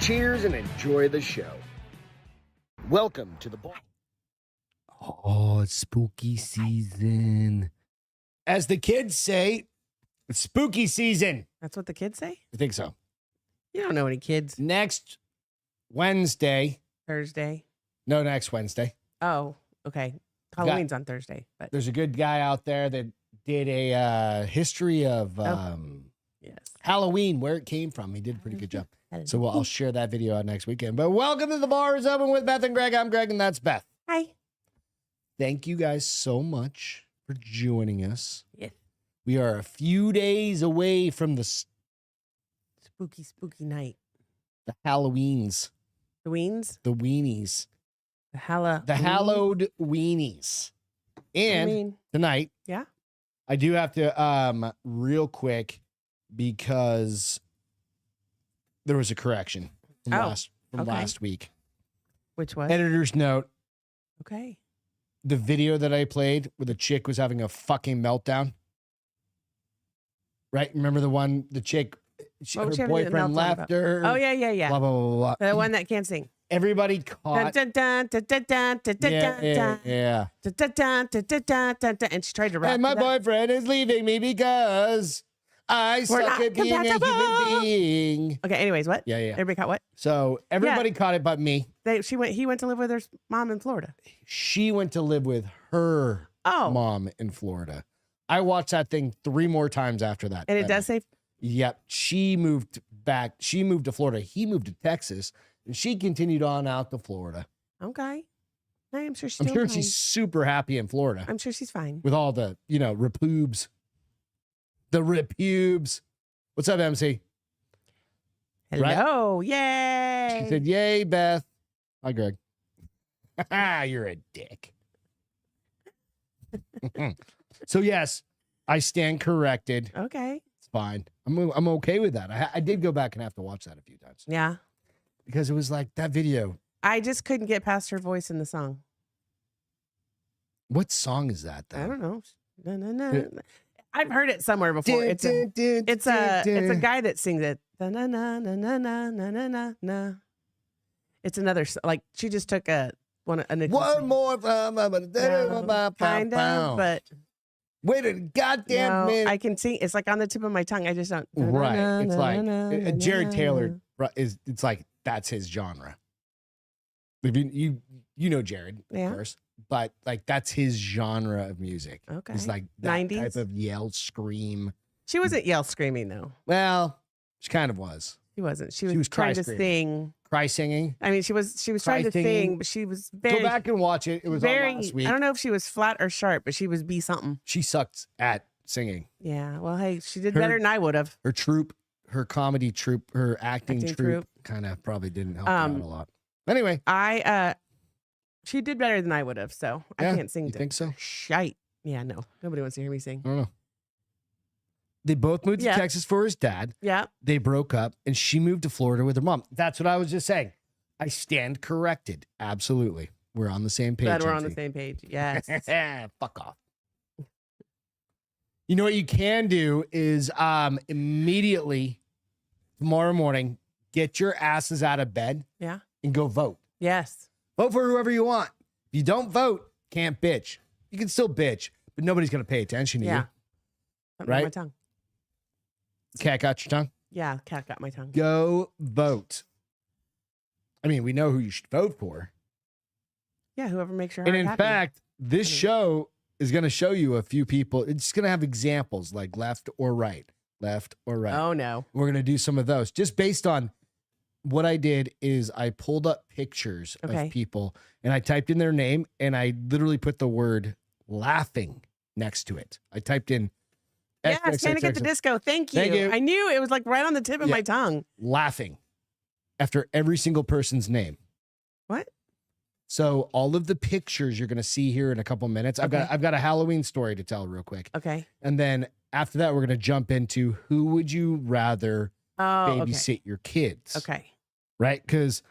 Cheers and enjoy the show. Welcome to the bar. Oh, it's spooky season. As the kids say, it's spooky season. That's what the kids say? I think so. You don't know any kids. Next Wednesday. Thursday. No, next Wednesday. Oh, okay. Halloween's on Thursday. But There's a good guy out there that did a history of yes. Halloween, where it came from. He did a pretty good job. So I'll share that video out next weekend. But welcome to The Bar is Open with Beth and Greg. I'm Greg, and that's Beth. Hi. Thank you guys so much for joining us. Yeah. We are a few days away from the Spooky night. Halloweens. The weens? The weenies. The hallowed weenies. And tonight, yeah, I do have to real quick, because there was a correction from last week. Which was? Editor's note. Okay. The video that I played where the chick was having a fucking meltdown. Right? Remember the one, the chick, her boyfriend left her. Oh, yeah. Blah, blah, blah, blah. The one that can't sing. Everybody caught. Yeah. And she tried to rap. And my boyfriend is leaving me because I suck at being a human being. Okay, anyways, what? Yeah. Everybody caught what? So everybody caught it but me. He went to live with her mom in Florida. She went to live with her mom in Florida. I watched that thing 3 more times after that. And it does say? Yep. She moved back. She moved to Florida. He moved to Texas. And she continued on out to Florida. Okay. I'm sure she's super happy in Florida. I'm sure she's fine. With all the, repubes. The repubes. What's up, MC? Hello. Right? Yay. She said, yay, Beth. Hi, Greg. You're a dick. So, yes, I stand corrected. Okay. It's fine. I'm okay with that. I did go back and have to watch that a few times. Yeah. Because it was like that video. I just couldn't get past her voice in the song. What song is that, though? I don't know. Na. I've heard it somewhere before. It's a guy that sings it. Na na na na na na na. It's another, like, she just took one more kind of, but wait a goddamn minute. I can sing. It's like on the tip of my tongue. I just don't. Right. It's like Jared Taylor is. It's like that's his genre. If you know Jared, of course, but like that's his genre of music. Okay. It's like that 90s? type of yell scream. She wasn't yell screaming though. Well, she kind of was. She wasn't. She was trying to sing. Cry singing. I mean, she was trying to sing, but she was very. Go back and watch it. It was very. on last week. I don't know if she was flat or sharp, but she was B something. She sucked at singing. Yeah. Well, hey, she did better than I would have. Her troupe, her comedy troupe, her acting troupe kind of probably didn't help her out a lot. Anyway, she did better than I would have. So I can't sing. You think so? Shite. Yeah. No. Nobody wants to hear me sing. I don't know. They both moved to Texas for his dad. Yeah. They broke up, and she moved to Florida with her mom. That's what I was just saying. I stand corrected. Absolutely. We're on the same page. Glad we're on the same page. Yes. Fuck off. You know what you can do is immediately tomorrow morning, get your asses out of bed and go vote. Yes. Vote for whoever you want. If you don't vote, can't bitch. You can still bitch, but nobody's going to pay attention to you. Something on my tongue. Cat got your tongue? Yeah, cat got my tongue. Go vote. I mean, we know who you should vote for. Yeah, whoever makes your heart happy. And in fact, this show is going to show you a few people. It's going to have examples like left or right. Left or right. Oh, no. We're going to do some of those. Just based on what I did is I pulled up pictures of people and I typed in their name and I literally put the word laughing next to it. I typed in Yes, Panic at the Disco. Thank you. I knew it was like right on the tip of my tongue. Laughing after every single person's name. What? So all of the pictures you're going to see here in a couple minutes. I've got a Halloween story to tell real quick. Okay. And then after that, we're going to jump into who would you rather babysit your kids? Okay. Right? Because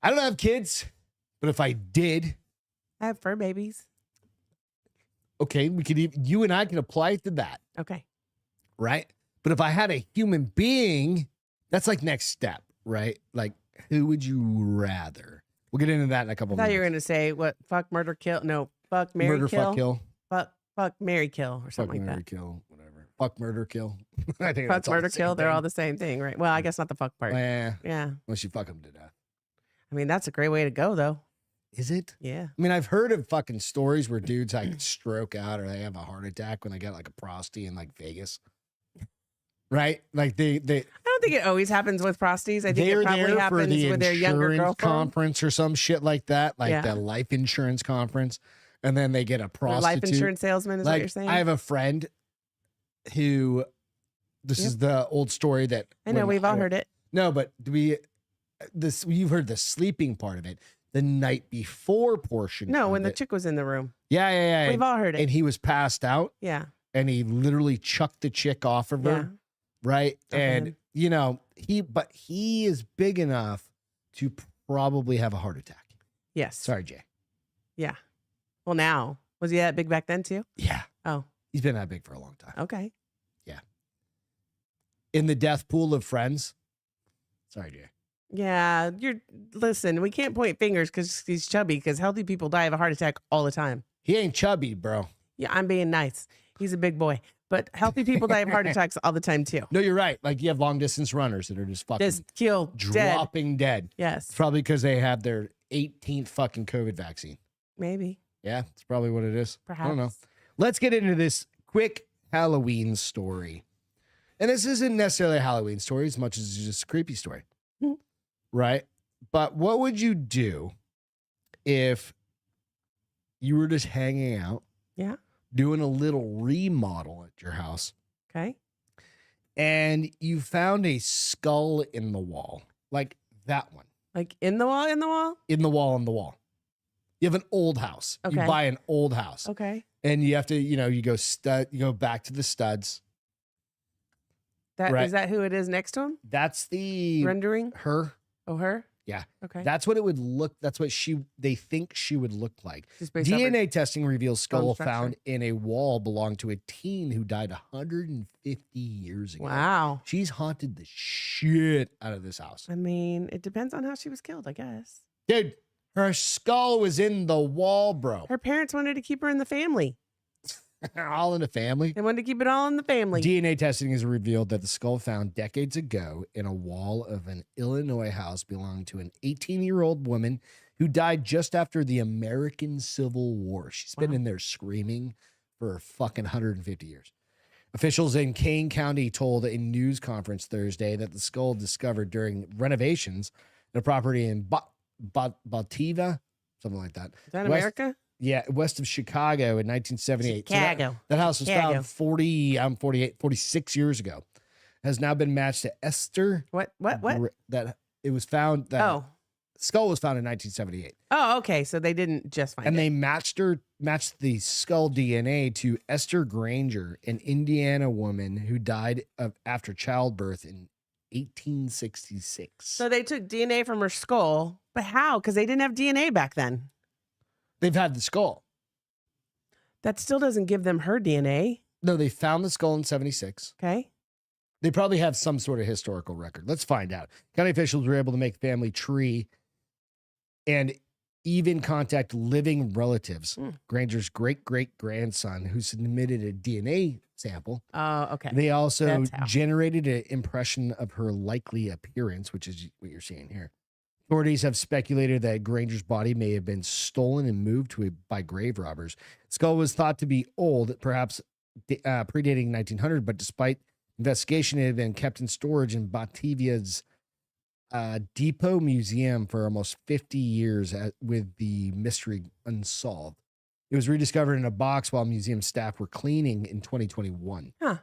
I don't have kids, but if I did, I have fur babies. Okay, you and I can apply to that. Okay. Right? But if I had a human being, that's like next step, right? Like, who would you rather? We'll get into that in a couple I thought minutes. you were going to say what? Fuck, murder, kill. No, fuck, marry, Murder, kill. fuck, kill. Fuck, marry, kill, or Fuck, something like marry, that. kill, whatever. Fuck, murder, kill. I think Fuck, that's all murder, the same kill. They're thing. all the same thing, right? Well, I guess not the fuck part. Yeah. Yeah. Unless you fuck them to death. I mean, that's a great way to go, though. Is it? Yeah. I mean, I've heard of fucking stories where dudes like stroke out or they have a heart attack when they get like a prosty in like Vegas. Right? Like they I don't think it always happens with prosties. I think they're it probably there for happens the with their younger insurance girlfriend. conference or some shit like that, like Yeah. the life insurance conference, and then they get a Or prostitute. life insurance salesman is like, what you're saying? I have a friend who, this is the old story that I know, when we've all heard it. No, but you've heard the sleeping part of it, the night before portion. No, of when the it. chick was in the room. Yeah. We've all heard it. And he was passed out. Yeah. And he literally chucked the chick off of her. Yeah. Right. Good for And him. you know, he is big enough to probably have a heart attack. Yes. Sorry, Jay. Yeah. Well, now, was he that big back then too? Yeah. Oh, He's been that big for a long time. okay. In the death pool of friends. Sorry, Jay. Yeah. Listen, we can't point fingers because he's chubby because healthy people die of a heart attack all the time. He ain't chubby, bro. Yeah, I'm being nice. He's a big boy. But healthy people die of heart attacks all the time too. No, you're right. Like you have long distance runners that are just fucking Just kill dead. dropping dead. Yes. It's probably because they have their 18th fucking COVID vaccine. Maybe. Yeah, it's probably what it is. Perhaps. I don't know. Let's get into this quick Halloween story. And this isn't necessarily a Halloween story as much as it's just a creepy story. Mhm. Right? But what would you do if you were just hanging out? Yeah. Doing a little remodel at your house Okay. and you found a skull in the wall. Like that one. Like in the wall, In the wall, in the wall. You have an old house. You Okay. buy an old house. Okay. And you have to, you go back to the studs. Is Right. that who it is next to him? That's the Rendering? her. Oh, her? Yeah. Okay. That's what it would look. That's what they think she would look like. Just based off her- DNA testing reveals skull structure. found in a wall belonged to a teen who died 150 years ago. Wow. She's haunted the shit out of this house. I mean, it depends on how she was killed, I guess. Dude, her skull was in the wall, bro. Her parents wanted to keep her in the family. All in the family. They wanted to keep it all in the family. DNA testing has revealed that the skull found decades ago in a wall of an Illinois house belonged to an 18-year-old woman who died just after the American Civil War. She's been Wow. in there screaming for fucking 150 years. Officials in Kane County told a news conference Thursday that the skull discovered during renovations at a property in Batavia, something like that. Is that West- America? Yeah, west of Chicago in 1978. So Chicago. that house was Chicago. found 46 years ago. Has now been matched to Esther. What? That it was found that Oh. skull was found in 1978. Oh, okay. So they didn't just find And it. they matched the skull DNA to Esther Granger, an Indiana woman who died after childbirth in 1866. So they took DNA from her skull, but how? Because they didn't have DNA back then. They've had the skull. That still doesn't give them her DNA. No, they found the skull in 76. Okay. They probably have some sort of historical record. Let's find out. County officials were able to make family tree and even contact living relatives. Granger's great-great-grandson, who submitted a DNA sample. Oh, okay. They also That's how. generated an impression of her likely appearance, which is what you're seeing here. Authorities have speculated that Granger's body may have been stolen and moved by grave robbers. Skull was thought to be old, perhaps predating 1900, but despite investigation, it had been kept in storage in Batavia's Depot Museum for almost 50 years with the mystery unsolved. It was rediscovered in a box while museum staff were cleaning in 2021. Huh.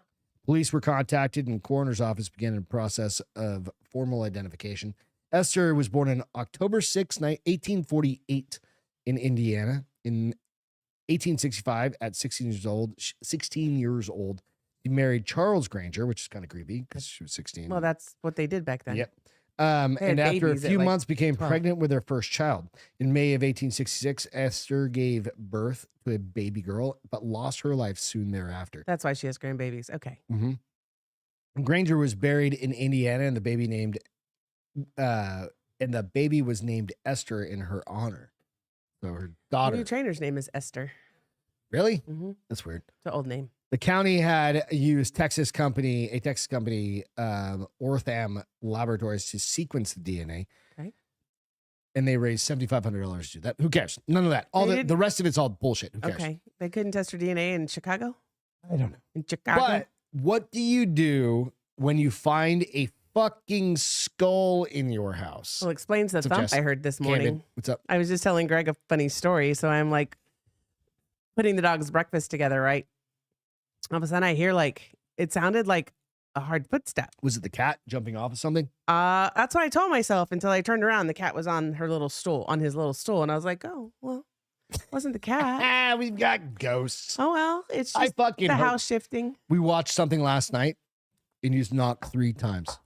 Police were contacted and coroner's office began a process of formal identification. Esther was born on October 6, 1848 in Indiana. In 1865, at 16 years old, she married Charles Granger, which is kind of creepy because she was 16. Well, that's what they did back then. Yep. They And had after a babies at, few like, months, became 12. pregnant with their first child. In May of 1866, Esther gave birth to a baby girl, but lost her life soon thereafter. That's why she has grandbabies. Okay. Granger was buried in Indiana, and the baby named and the baby was named Esther in her honor. So her The daughter. new trainer's name is Esther. Really? Mm-hmm. That's weird. It's an old name. The county had used a Texas company, Ortham Laboratories, to sequence the DNA. Okay. And they raised $7,500 to do that. Who cares? None of that. All the rest of it's all bullshit. Who cares? Okay. They couldn't test her DNA in Chicago? I don't know. In Chicago? But what do you do when you find a fucking skull in your house? Well, explains the thump Jess? I heard this morning. Camden, what's up? I was just telling Greg a funny story. So I'm like putting the dog's breakfast together, right? All of a sudden I hear it sounded like a hard footstep. Was it the cat jumping off of something? That's what I told myself until I turned around. The cat was on his little stool. And I was like, oh, well, it wasn't the cat. We've got ghosts. Oh, well, it's just the house shifting. We watched something last night and you just knocked 3 times.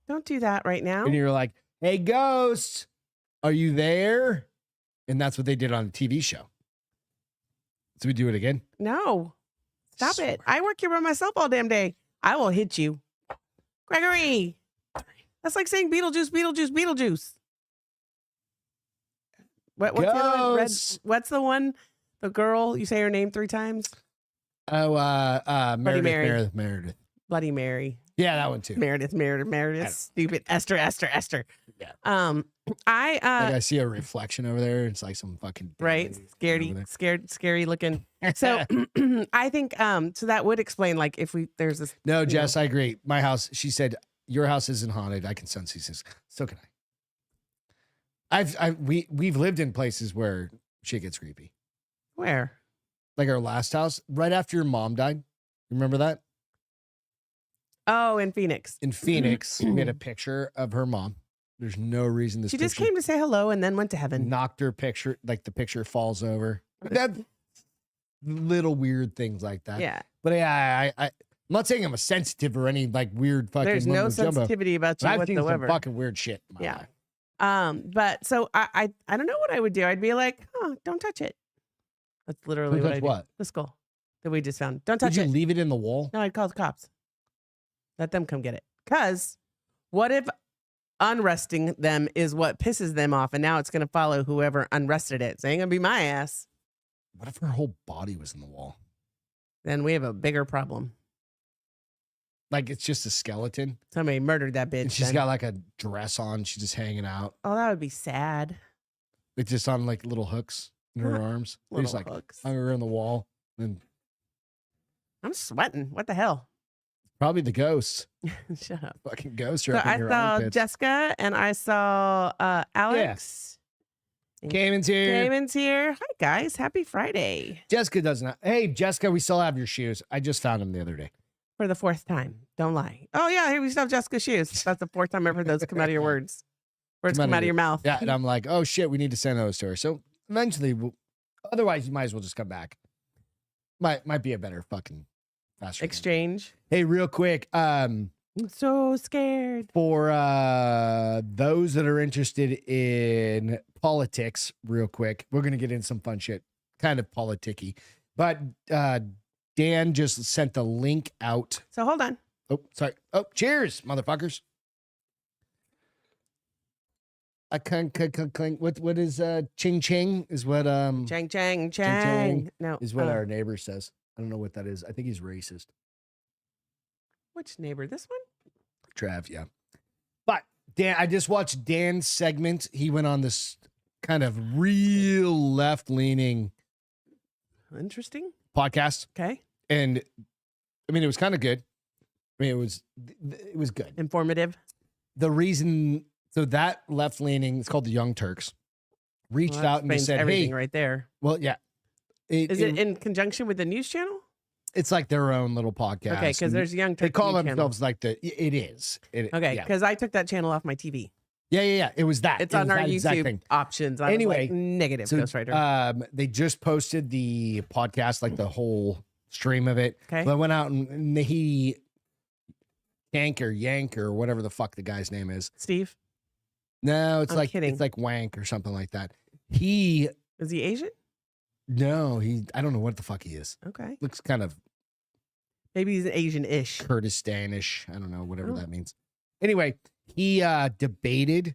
Don't do that right now. And you're like, hey, ghost, are you there? And that's what they did on a TV show. So we do it again? No. Stop it. I work here by myself all damn day. I will hit you. Gregory. That's like saying Beetlejuice, Beetlejuice, Beetlejuice. What's the other one? What's the one? The girl, you say her name 3 times? Oh, Bloody Mary. Meredith. Bloody Mary. Yeah, that one too. Meredith. Stupid. Esther. Yeah. I see a reflection over there. It's like some fucking right. Scary looking. So I think so that would explain if there's this. No, Jess, I agree. My house, she said, your house isn't haunted. I can sense these things. So can I. We've lived in places where shit gets creepy. Where? Like our last house, right after your mom died. Remember that? Oh, in Phoenix. In Phoenix, we had a picture of her mom. There's no reason this. She just came to say hello and then went to heaven. Knocked her picture, the picture falls over. That little weird things like that. Yeah. But yeah, I'm not saying I'm a sensitive or any weird fucking. There's no sensitivity about you I've whatsoever. seen some fucking weird shit. In my life. But so I don't know what I would do. I'd be like, oh, don't touch it. That's literally what I do. What? The skull that we just found. Don't touch it. Did you leave it in the wall? No, I'd call the cops. Let them come get it. Because what if unresting them is what pisses them off, and now it's going to follow whoever unrested it? So it ain't going to be my ass. What if her whole body was in the wall? Then we have a bigger problem. Like it's just a skeleton. Somebody murdered that bitch. And she's got like a dress on. She's just hanging out. Oh, that would be sad. It's just on like little hooks in her arms. They're just like hooks. hung her in the wall. And I'm sweating. What the hell? probably the ghosts. Shut up. Fucking ghosts. So I saw Jessica and I saw Alex. Yeah. Cayman's here. Cayman's here. Hi guys. Happy Friday. Jessica doesn't. Hey Jessica, we still have your shoes. I just found them the other day. For the 4th time. Don't lie. Oh yeah, here we still have Jessica's shoes. That's the 4th time I've heard those come out of your words. Words come out of your mouth. Yeah, and I'm like, oh shit, we need to send those to her. So eventually, otherwise you might as well just come back. Might be a better fucking faster exchange. Hey, real quick, I'm so scared. For those that are interested in politics, real quick, we're gonna get in some fun shit, kind of politicky. But Dan just sent the link out. So hold on. Oh, sorry. Oh, cheers, motherfuckers. What is ching ching is what chang. No. Is what our neighbor says. I don't know what that is. I think he's racist. Which neighbor? This one? Trav, yeah. But Dan, I just watched Dan's segment. He went on this kind of real left-leaning interesting podcast. Okay. And I mean, it was kind of good. I mean, it was good. Informative. The reason, so that left-leaning, it's called the Young Turks, reached out and said, everything hey, right there. Well, yeah. Is it in conjunction with the news channel? It's like their own little podcast. Okay, because there's Young Turks. They call themselves like it is. Okay, because I took that channel off my TV. Yeah. It was that. It's on our YouTube options. Anyway, negative ghostwriter. They just posted the podcast, like the whole stream of it. Okay. So I went out and he Yank or whatever the fuck the guy's name is. Steve? No, it's like Wank or something like that. Is he Asian? No, I don't know what the fuck he is. Okay. Looks kind of maybe he's Asian-ish. Kurdistanish. I don't know, whatever that means. Anyway, He debated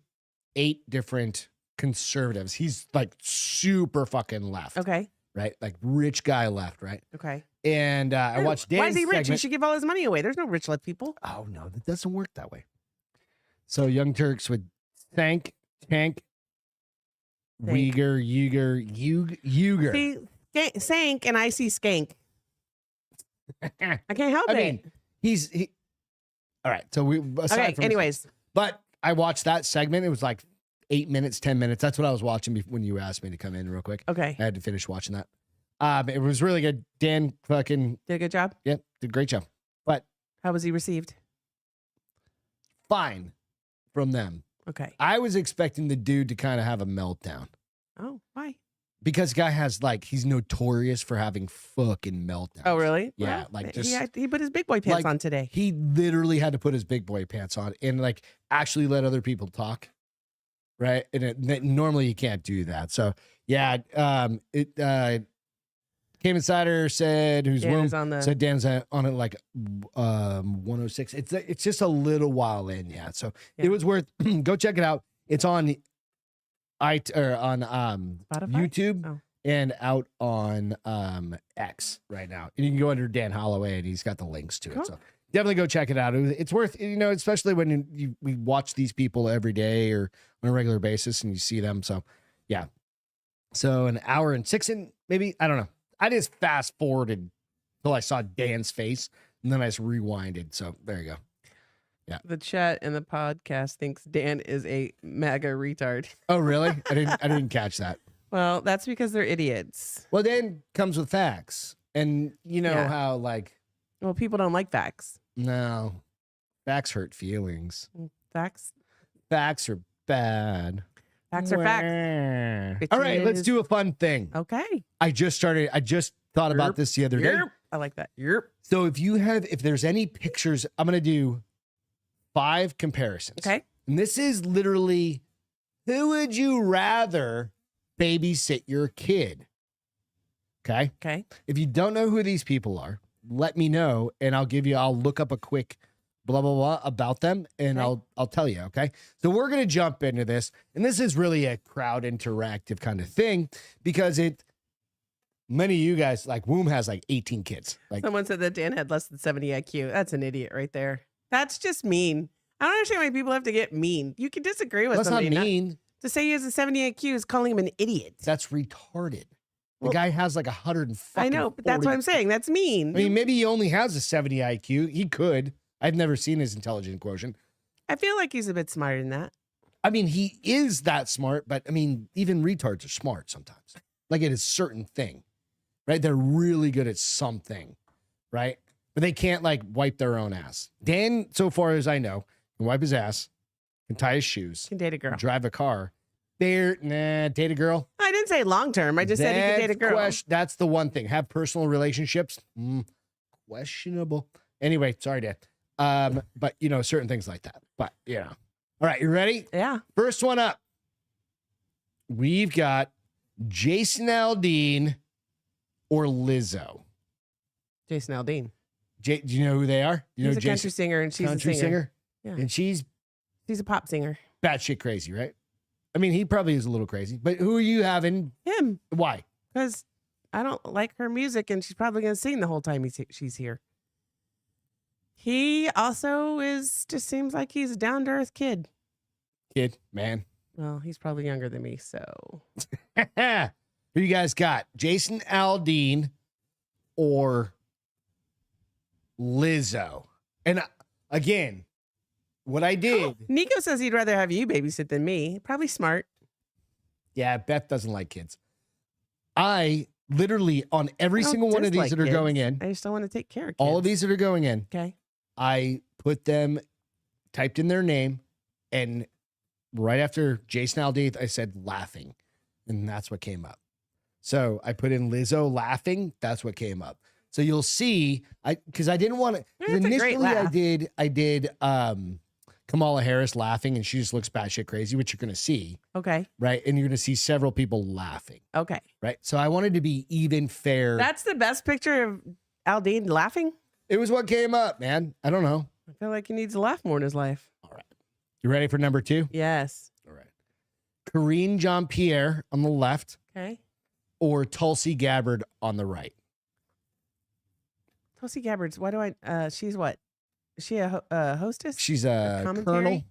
8 different conservatives. He's like super fucking left. Okay. Right? Like rich guy left, right? Okay. And I watched Dan's Why is he rich? He segment. should give all his money away. There's no rich left people. Oh, no, that doesn't work that way. So Young Turks would Tank, Uyghur. See, Sank and I see Skank. I can't help it. He. All right. So anyways. But I watched that segment. It was like 8 minutes, 10 minutes. That's what I was watching when you asked me to come in real quick. Okay. I had to finish watching that. It was really good. Dan fucking did a good job. Yep, did a great job. But how was he received? Fine from them. Okay. I was expecting the dude to kind of have a meltdown. Oh, why? Because guy has he's notorious for having fucking meltdowns. Oh, really? Yeah, well, he put his big boy pants on today. He literally had to put his big boy pants on and actually let other people talk. Right? And normally you can't do that. So yeah, Came Insider said said Dan's on it 106. It's just a little while in, yeah. So it was worth go check it out. It's on YouTube and out on X right now. And you can go under Dan Holloway and he's got the links to it. So definitely go check it out. It's worth, especially when we watch these people every day or on a regular basis and you see them. So yeah. So an hour and 6 and maybe, I don't know. I just fast forwarded till I saw Dan's face and then I just rewinded. So there you go. Yeah. The chat and the podcast thinks Dan is a MAGA retard. Oh, really? I didn't catch that. Well, that's because they're idiots. Well, Dan comes with facts. And you know how well, people don't like facts. No. Facts hurt feelings. Facts are bad. Facts are facts. All right, let's do a fun thing. Okay. I just thought about this the other day. I like that. So if there's any pictures, I'm going to do 5 comparisons. Okay. And this is literally, who would you rather babysit your kid? Okay. Okay. If you don't know who these people are, let me know and I'll look up a quick blah, blah, blah about them. And I'll tell you. Okay. So we're going to jump into this. And this is really a crowd interactive kind of thing because many of you guys Womb has 18 kids. Someone said that Dan had less than 70 IQ. That's an idiot right there. That's just mean. I don't understand why people have to get mean. You can disagree with somebody. That's not mean. To say he has a 70 IQ is calling him an idiot. That's retarded. The guy has 100. I know, but that's what I'm saying. That's mean. I mean, maybe he only has a 70 IQ. He could. I've never seen his intelligence quotient. I feel like he's a bit smarter than that. I mean, he is that smart, but I mean, even retards are smart sometimes. At a certain thing, right? They're really good at something, right? But they can't wipe their own ass. Dan, so far as I know, can wipe his ass, can tie his shoes, can date a girl, drive a car. Date a girl. I didn't say long term. I just said he can date a girl. That's the one thing. Have personal relationships. Questionable. Anyway, sorry, Dad. But certain things like that. But all right, you ready? Yeah. First one up. We've got Jason Aldean or Lizzo. Jason Aldean. Do you know who they are? He's a country singer and she's a singer. Yeah. And she's a pop singer. Batshit crazy, right? I mean, he probably is a little crazy. But who are you having? Him. Why? Because I don't like her music and she's probably going to sing the whole time she's here. He also just seems like he's a down to earth kid. Man. Well, he's probably younger than me, so. Who you guys got? Jason Aldean or Lizzo? And again, what I did. Nico says he'd rather have you babysit than me. Probably smart. Yeah, Beth doesn't like kids. I literally, on every single one of these that are going in. I just don't want to take care of kids. All of these that are going in. Okay. I put them, typed in their name, and right after Jason Aldean, I said laughing. And that's what came up. So I put in Lizzo laughing. That's what came up. So you'll see, because I didn't want to. Initially, I did Kamala Harris laughing, and she just looks batshit crazy, which you're going to see. Okay. Right, and you're going to see several people laughing. Okay. Right. So I wanted to be even fair. That's the best picture of Aldean laughing. It was what came up, man. I don't know. I feel like he needs to laugh more in his life. All right. You ready for number 2? Yes. All right. Corinne Jean-Pierre on the left. Okay. Or Tulsi Gabbard on the right. Tulsi Gabbard's, why do I, she's what? Is she a hostess? She's a colonel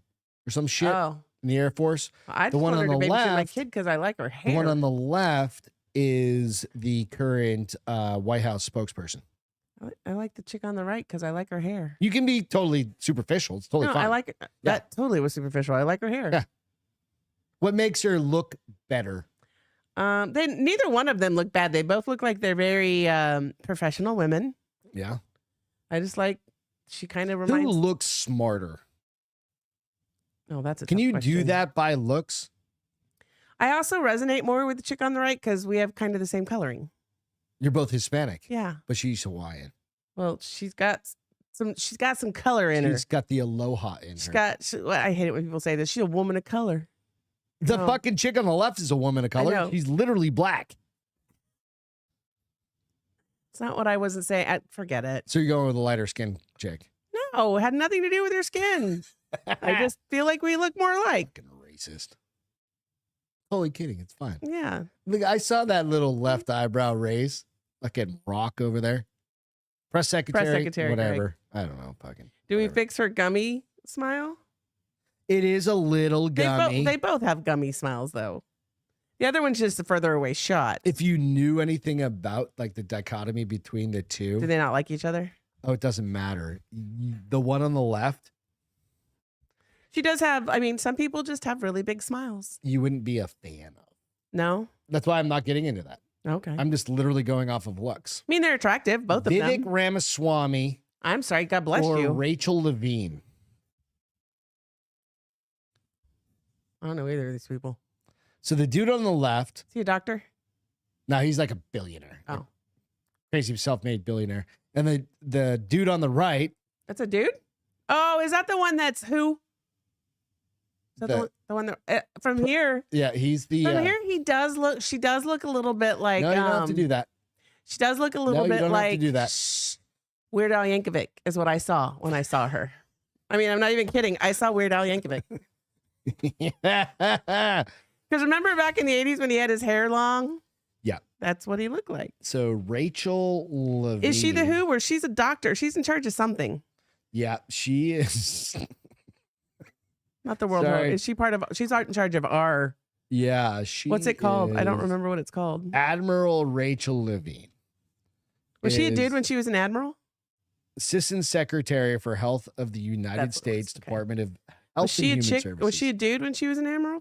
or some shit in the Air Force. I just wanted to babysit my kid because I like her hair. The one on the left is the current White House spokesperson. I like the chick on the right because I like her hair. You can be totally superficial. It's totally fine. I like it. That totally was superficial. I like her hair. Yeah. What makes her look better? Neither one of them look bad. They both look like they're very professional women. Yeah. I just like, she kind of reminds. Who looks smarter? Oh, that's a Can tough you question. do that by looks? I also resonate more with the chick on the right because we have kind of the same coloring. You're both Hispanic. Yeah. But she's Hawaiian. Well, she's got some color in her. She's got the aloha in her. I hate it when people say this. She's a woman of color. The fucking chick on the left is a woman of color. She's literally black. It's not what I wasn't saying. Forget it. So you're going with a lighter skinned chick. No, it had nothing to do with her skin. I just feel like we look more alike. Fucking racist. Totally kidding. It's fine. Yeah. Look, I saw that little left eyebrow raise. Fucking rock over there. Press secretary. Whatever. I don't know. Fucking. Do we fix her gummy smile? It is a little gummy. They both have gummy smiles, though. The other one's just a further away shot. If you knew anything about like the dichotomy between the two. Do they not like each other? Oh, it doesn't matter. The one on the left. She does have, I mean, some people just have really big smiles. You wouldn't be a fan of. No? That's why I'm not getting into that. Okay. I'm just literally going off of looks. I mean, they're attractive, both of Vivek them. Ramaswamy. I'm sorry, God bless or you. Rachel Levine. I don't know either of these people. So the dude on the left. Is he a doctor? No, he's like a billionaire. Oh. Crazy self-made billionaire. And the dude on the right. That's a dude? Oh, is that the one that's who? Is that the one that from here? Yeah, he's the from here. She does look a little bit like. No, you don't have to do that. She does look a little you bit don't like. Have to do that. Weird Al Yankovic is what I saw when I saw her. I mean, I'm not even kidding. I saw Weird Al Yankovic. Because remember back in the 80s when he had his hair long? Yeah. That's what he looked like. So Rachel Levine. Is she the who? Or she's a doctor. She's in charge of something. Yeah, she is. Not the world. Is she part of? She's in charge of our. Yeah, she. What's it called? I don't remember what it's called. Admiral Rachel Levine. Was she a dude when she was an admiral? Assistant Secretary for Health of the United States Department of Health and Human Services. Was she a dude when she was an admiral?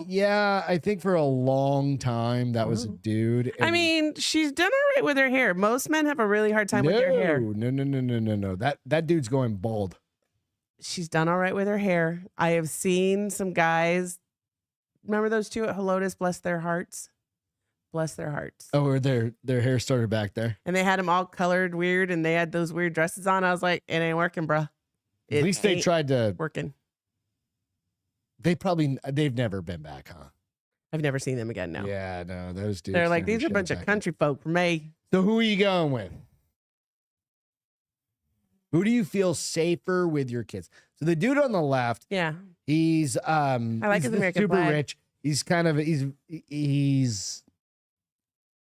Yeah, I think for a long time that was a dude. I mean, she's done all right with her hair. Most men have a really hard time with their hair. No. That dude's going bald. She's done all right with her hair. I have seen some guys. Remember those two at Helotes? Bless their hearts. Bless their hearts. Oh, or their hair started back there. And they had them all colored weird, and they had those weird dresses on. I was like, it ain't working, bruh. At least they tried to working. They've never been back, huh? I've never seen them again. No. Yeah, no, those dudes. They're like, these are a bunch of country folk from me. So who are you going with? Who do you feel safer with your kids? So the dude on the left, yeah, he's I like his American super flag. rich. He's kind of he's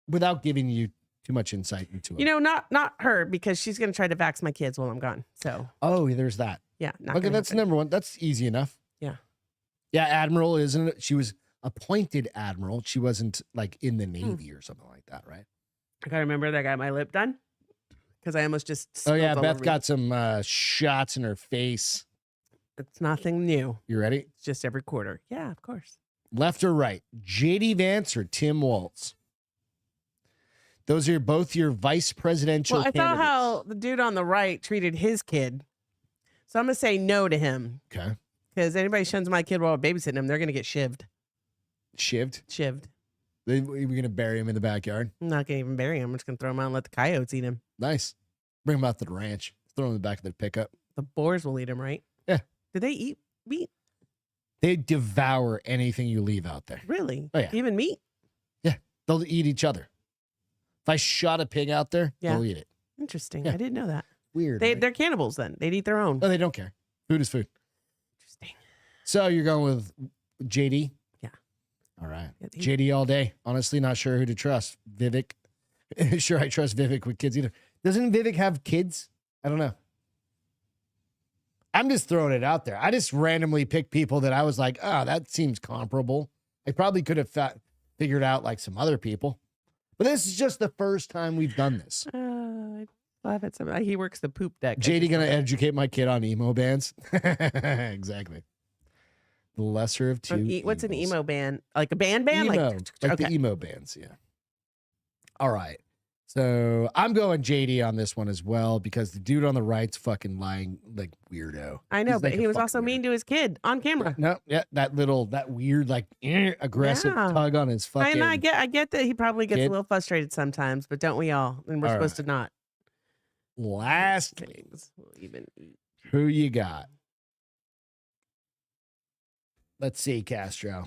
without giving you too much insight into it. You know, not her, because she's gonna try to vax my kids while I'm gone. So there's that. Yeah. Okay, that's number one. That's easy enough. Yeah. Yeah, Admiral, isn't it? She was appointed Admiral. She wasn't like in the Navy or something like that, right? I gotta remember that I got my lip done. Because I almost just. Oh yeah, Beth got some shots in her face. It's nothing new. You ready? It's just every quarter. Yeah, of course. Left or right? JD Vance or Tim Walz? Those are both your vice presidential candidates. candidates. I thought how the dude on the right treated his kid. So I'm going to say no to him. Okay. Because anybody shuns my kid while babysitting him, they're going to get shivved. Shivved? Shivved. We're going to bury him in the backyard? I'm not going to even bury him. I'm just going to throw him out and let the coyotes eat him. Nice. Bring him out to the ranch. Throw him in the back of the pickup. The boars will eat him, right? Yeah. Do they eat meat? They devour anything you leave out there. Really? Oh, yeah. Even meat? Yeah. They'll eat each other. If I shot a pig out there, they'll eat it. Interesting. Yeah. I didn't know that. Weird. They're cannibals then. They'd eat their own. Oh, they don't care. Food is food. Interesting. So you're going with JD? Yeah. All right. Yeah, JD all day. Honestly, not sure who to trust. Vivek. Sure, I trust Vivek with kids either. Doesn't Vivek have kids? I don't know. I'm just throwing it out there. I just randomly picked people that I was like, oh, that seems comparable. I probably could have figured out like some other people. But this is just the first time we've done this. I love it. He works the poop deck. JD going to educate my kid on emo bands? Exactly. The lesser of two. What's an emo band? Like a band? Emo, like okay. the emo bands, yeah. All right. So I'm going JD on this one as well because the dude on the right's fucking lying like weirdo. I know, He's but like he a was fucking also weirdo. mean to his kid on camera. No, yeah, that weird, like aggressive Yeah. tug on his fucking. I get that he probably gets kid. a little frustrated sometimes, but don't we all? And we're All supposed right. to not. Lastly, We'll even eat. who you got? Let's see, Castro.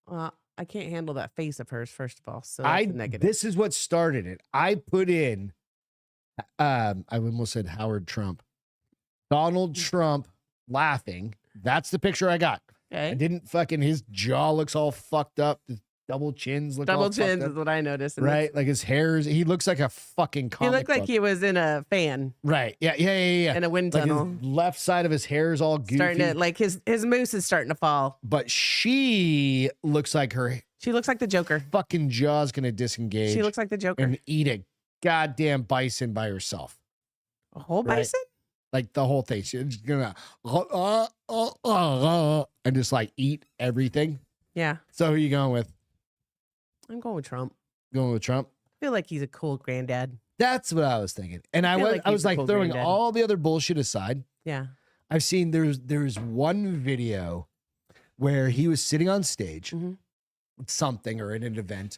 I can't handle that face of hers, first of all. So that's a negative. This is what started it. I put in, I almost said Howard Trump. Donald Trump laughing. That's the picture I got. Okay. I didn't fucking, his jaw looks all fucked up. His double chins look all Double fucked chins up. is what I noticed. And Right? Like his hair is, he looks like a fucking he comic looked like book. he was in a fan Right. Yeah. in a wind Like tunnel. his left side of his hair is all goofy. Starting to, like his moose is starting to fall. But she looks like her She looks like the Joker. fucking jaw's going to disengage She looks like the Joker. and eat a goddamn bison by herself. A whole Right. bison? Like the whole thing. She's going to and just like eat everything. Yeah. So who are you going with? I'm going with Trump. Going with Trump? I feel like he's a cool granddad. That's what I was thinking. And I feel like I he's was a like cool throwing granddad. all the other bullshit aside. Yeah. I've seen there's one video where he was sitting on stage, Mhm. something or in an event,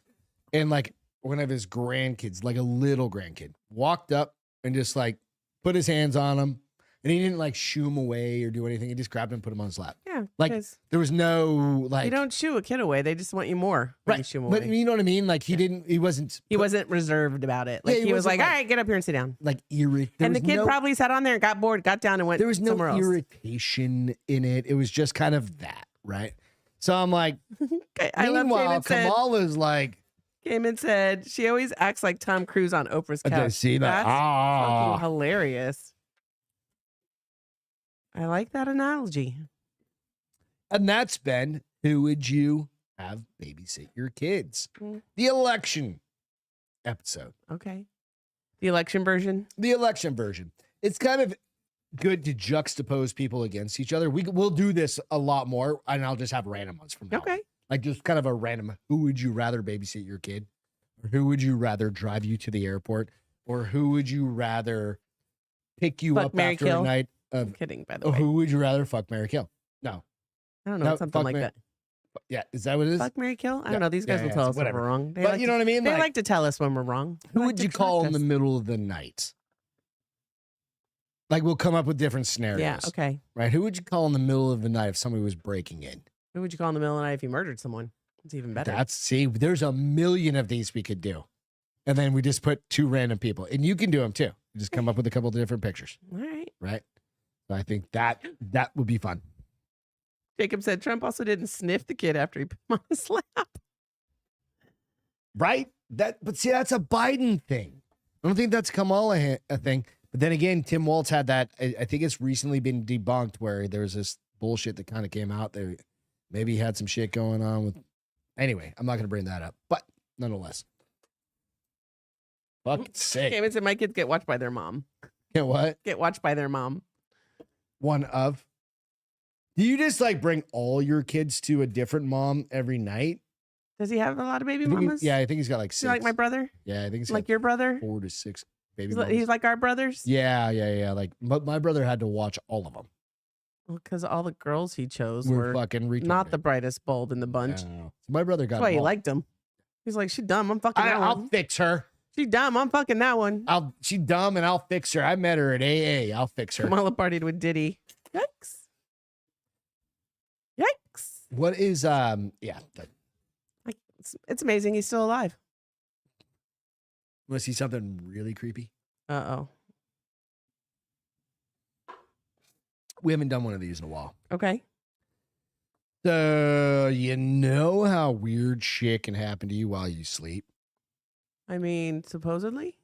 and like one of his grandkids, like a little grandkid, walked up and just like put his hands on him, and he didn't like shoo him away or do anything. He just grabbed him and put him on his lap. Yeah. Like, 'cause there was no like you don't shoo a kid away. They just want you more. When you right, shoo 'em but away. you know what I mean? Like he wasn't He wasn't reserved about it. Like Yeah, he he was wasn't like, like- all right, get up here and sit down. like irritated. And the kid probably sat on there and got bored, got down and went there was no somewhere else. irritation in it. It was just kind of that, right? So I'm like, I love meanwhile, Came Kamala's like, and said, she always acts like Tom Cruise on Oprah's I couch. see that. That's fucking hilarious. I like that analogy. And that's been who would you have babysit your kids? Mm. The election episode. Okay. The election version. The election version. It's kind of good to juxtapose people against each other. We'll do this a lot more, and I'll just have random ones from now on. Okay. Like just kind of a random, who would you rather babysit your kid? Or who would you rather drive you to the airport? Or who would you rather pick you Fuck, up marry, after kill? a night I'm of, kidding, by the way. who would you rather fuck, marry, kill? No. I don't know. No, something fuck, like marry- that. Yeah, is that what it is? Fuck, marry, kill? I Yeah, don't know. These guys yeah, will yeah, tell us whatever. when we're wrong. But you know what I mean? They Like, like to tell us when we're wrong. They who like would to you call in correct the us. middle of the night? Like we'll come up with different scenarios. Yeah, okay. Right? Who would you call in the middle of the night if somebody was breaking in? Who would you call in the middle of the night if you murdered someone? It's even better. There's a million of these we could do. And then we just put two random people. And you can do them too. You just come up with a couple of different pictures. All right. Right? So I think that would be fun. Jacob said Trump also didn't sniff the kid after he put him on his lap. Right? But see, that's a Biden thing. I don't think that's Kamala a thing. But then again, Tim Walz had that. I think it's recently been debunked where there was this bullshit that kind of came out there. Maybe he had some shit going on with. Anyway, I'm not going to bring that up. But nonetheless. Fuck's sake. Came and said my kids get watched by their mom. Yeah, what? Get watched by their mom. One of. Do you just like bring all your kids to a different mom every night? Does he have a lot of baby I think mamas? yeah, I think he's got like Is 6. he like my brother? Yeah, I think he's Like got your brother? 4 to 6 baby He's mamas. like our brothers? Yeah. Like, but my brother had to watch all of them. Because all the girls he chose We're were fucking retarded. not the brightest bulb in the bunch. No. My brother got That's why them he all. liked him. He's like, she dumb. I'm fucking that I'll one. fix her. She dumb. I'm fucking that one. She dumb and I'll fix her. I met her at AA. I'll fix her. Kamala partied with Diddy. Yikes. Yikes. What is It's amazing he's still alive. want to see something really creepy? Uh-oh. We haven't done one of these in a while. Okay. So you know how weird shit can happen to you while you sleep. I mean, supposedly.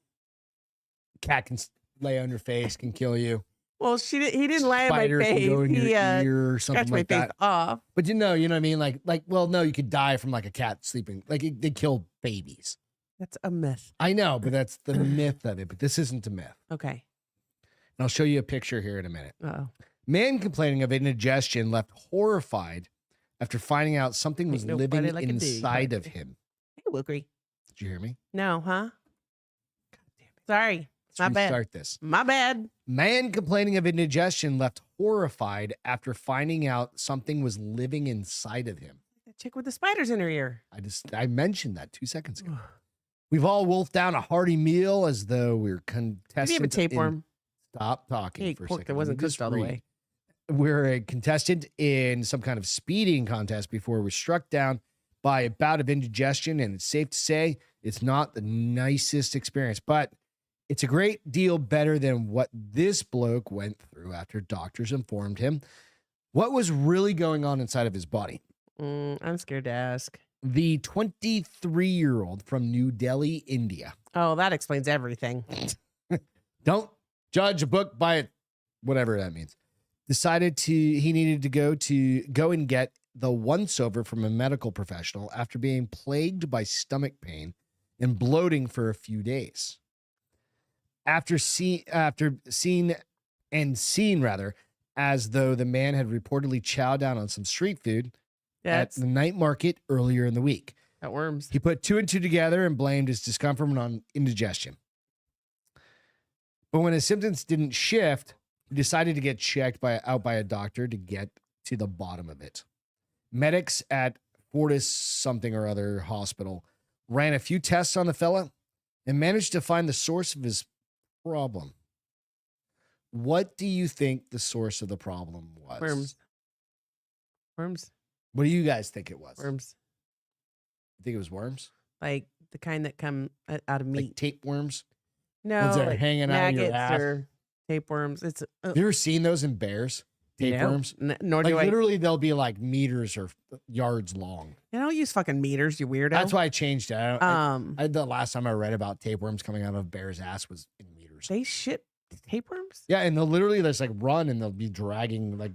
Cat can lay on your face, can kill you. Well, he didn't lay on my Spider face. can go in He your ear or something scratched my like face that. off. But you know what I mean? Well, no, you could die from like a cat sleeping. Like they kill babies. That's a myth. I know, but that's the myth of it. But this isn't a myth. Okay. And I'll show you a picture here in a minute. Uh-oh. Man complaining of indigestion left horrified after finding out something was living inside of him. Hey, Wilkery. Did you hear me? No, huh? God damn it. Sorry. Let's My restart bad. this. My bad. Man complaining of indigestion left horrified after finding out something was living inside of him. That chick with the spiders in her ear. I mentioned that 2 seconds ago. We've all wolfed down a hearty meal as though we're contestants. Maybe you have a tapeworm. Stop talking Hey, for a pork second. that wasn't cooked all the way. We're a contestant in some kind of speeding contest before we're struck down by a bout of indigestion, and it's safe to say it's not the nicest experience, but it's a great deal better than what this bloke went through after doctors informed him what was really going on inside of his body. I'm scared to ask. The 23-year-old from New Delhi, India. Oh, that explains everything. Don't judge a book by it, whatever that means. Decided he needed to go and get the once-over from a medical professional after being plagued by stomach pain and bloating for a few days. After seen as though the man had reportedly chowed down on some street food at the night market earlier in the week. Got worms. He put 2 and 2 together and blamed his discomfort on indigestion. But when his symptoms didn't shift, he decided to get checked out by a doctor to get to the bottom of it. Medics at Fortis something or other hospital ran a few tests on the fella and managed to find the source of his problem. What do you think the source of the problem was? Worms. What do you guys think it was? Worms. You think it was worms? Like the kind that come out of meat. Like tapeworms? No, ones that are like hanging out of your ass? or tapeworms. It's Have you ever seen those in bears? Tapeworms? Nor Like do I. literally they'll be like meters or yards long. You don't use fucking meters, you weirdo. That's why I changed it. The last time I read about tapeworms coming out of a bear's ass was in meters. They shit tapeworms? Yeah, and they'll literally just like run and they'll be dragging like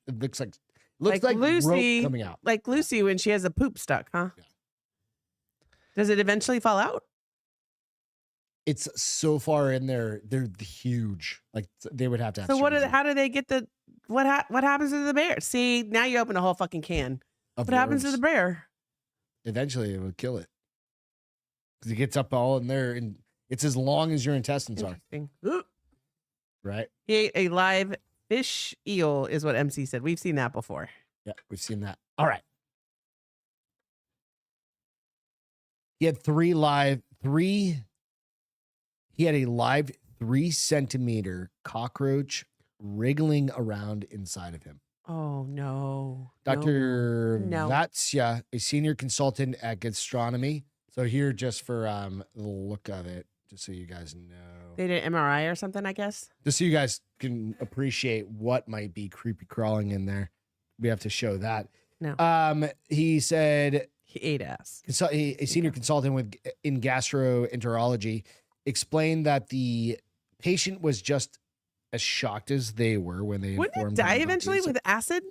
it looks like Lucy rope coming out. Like Lucy when she has a poop stuck, huh? Yeah. Does it eventually fall out? It's so far in there, they're huge. Like they would have to have. So surgery how do they get the what happens to the bear? See, now you open a whole fucking can. of What happens to worms. the bear? Eventually, it would kill it because it gets up all in there, and it's as long as your intestines are. Interesting. Ooh. Right? He ate a live fish eel, is what MC said. We've seen that before. Yeah, we've seen that. All right. He had a live 3-centimeter cockroach wriggling around inside of him. Oh no. Dr. No. Vatsya, a senior consultant at gastronomy. So here, just for the look of it, just so you guys know. They did an MRI or something, I guess. Just so you guys can appreciate what might be creepy crawling in there. We have to show that. No. He said He ate ass. a senior consultant in gastroenterology explained that the patient was just as shocked as they were when they Wouldn't it informed die him about eventually these. with acid?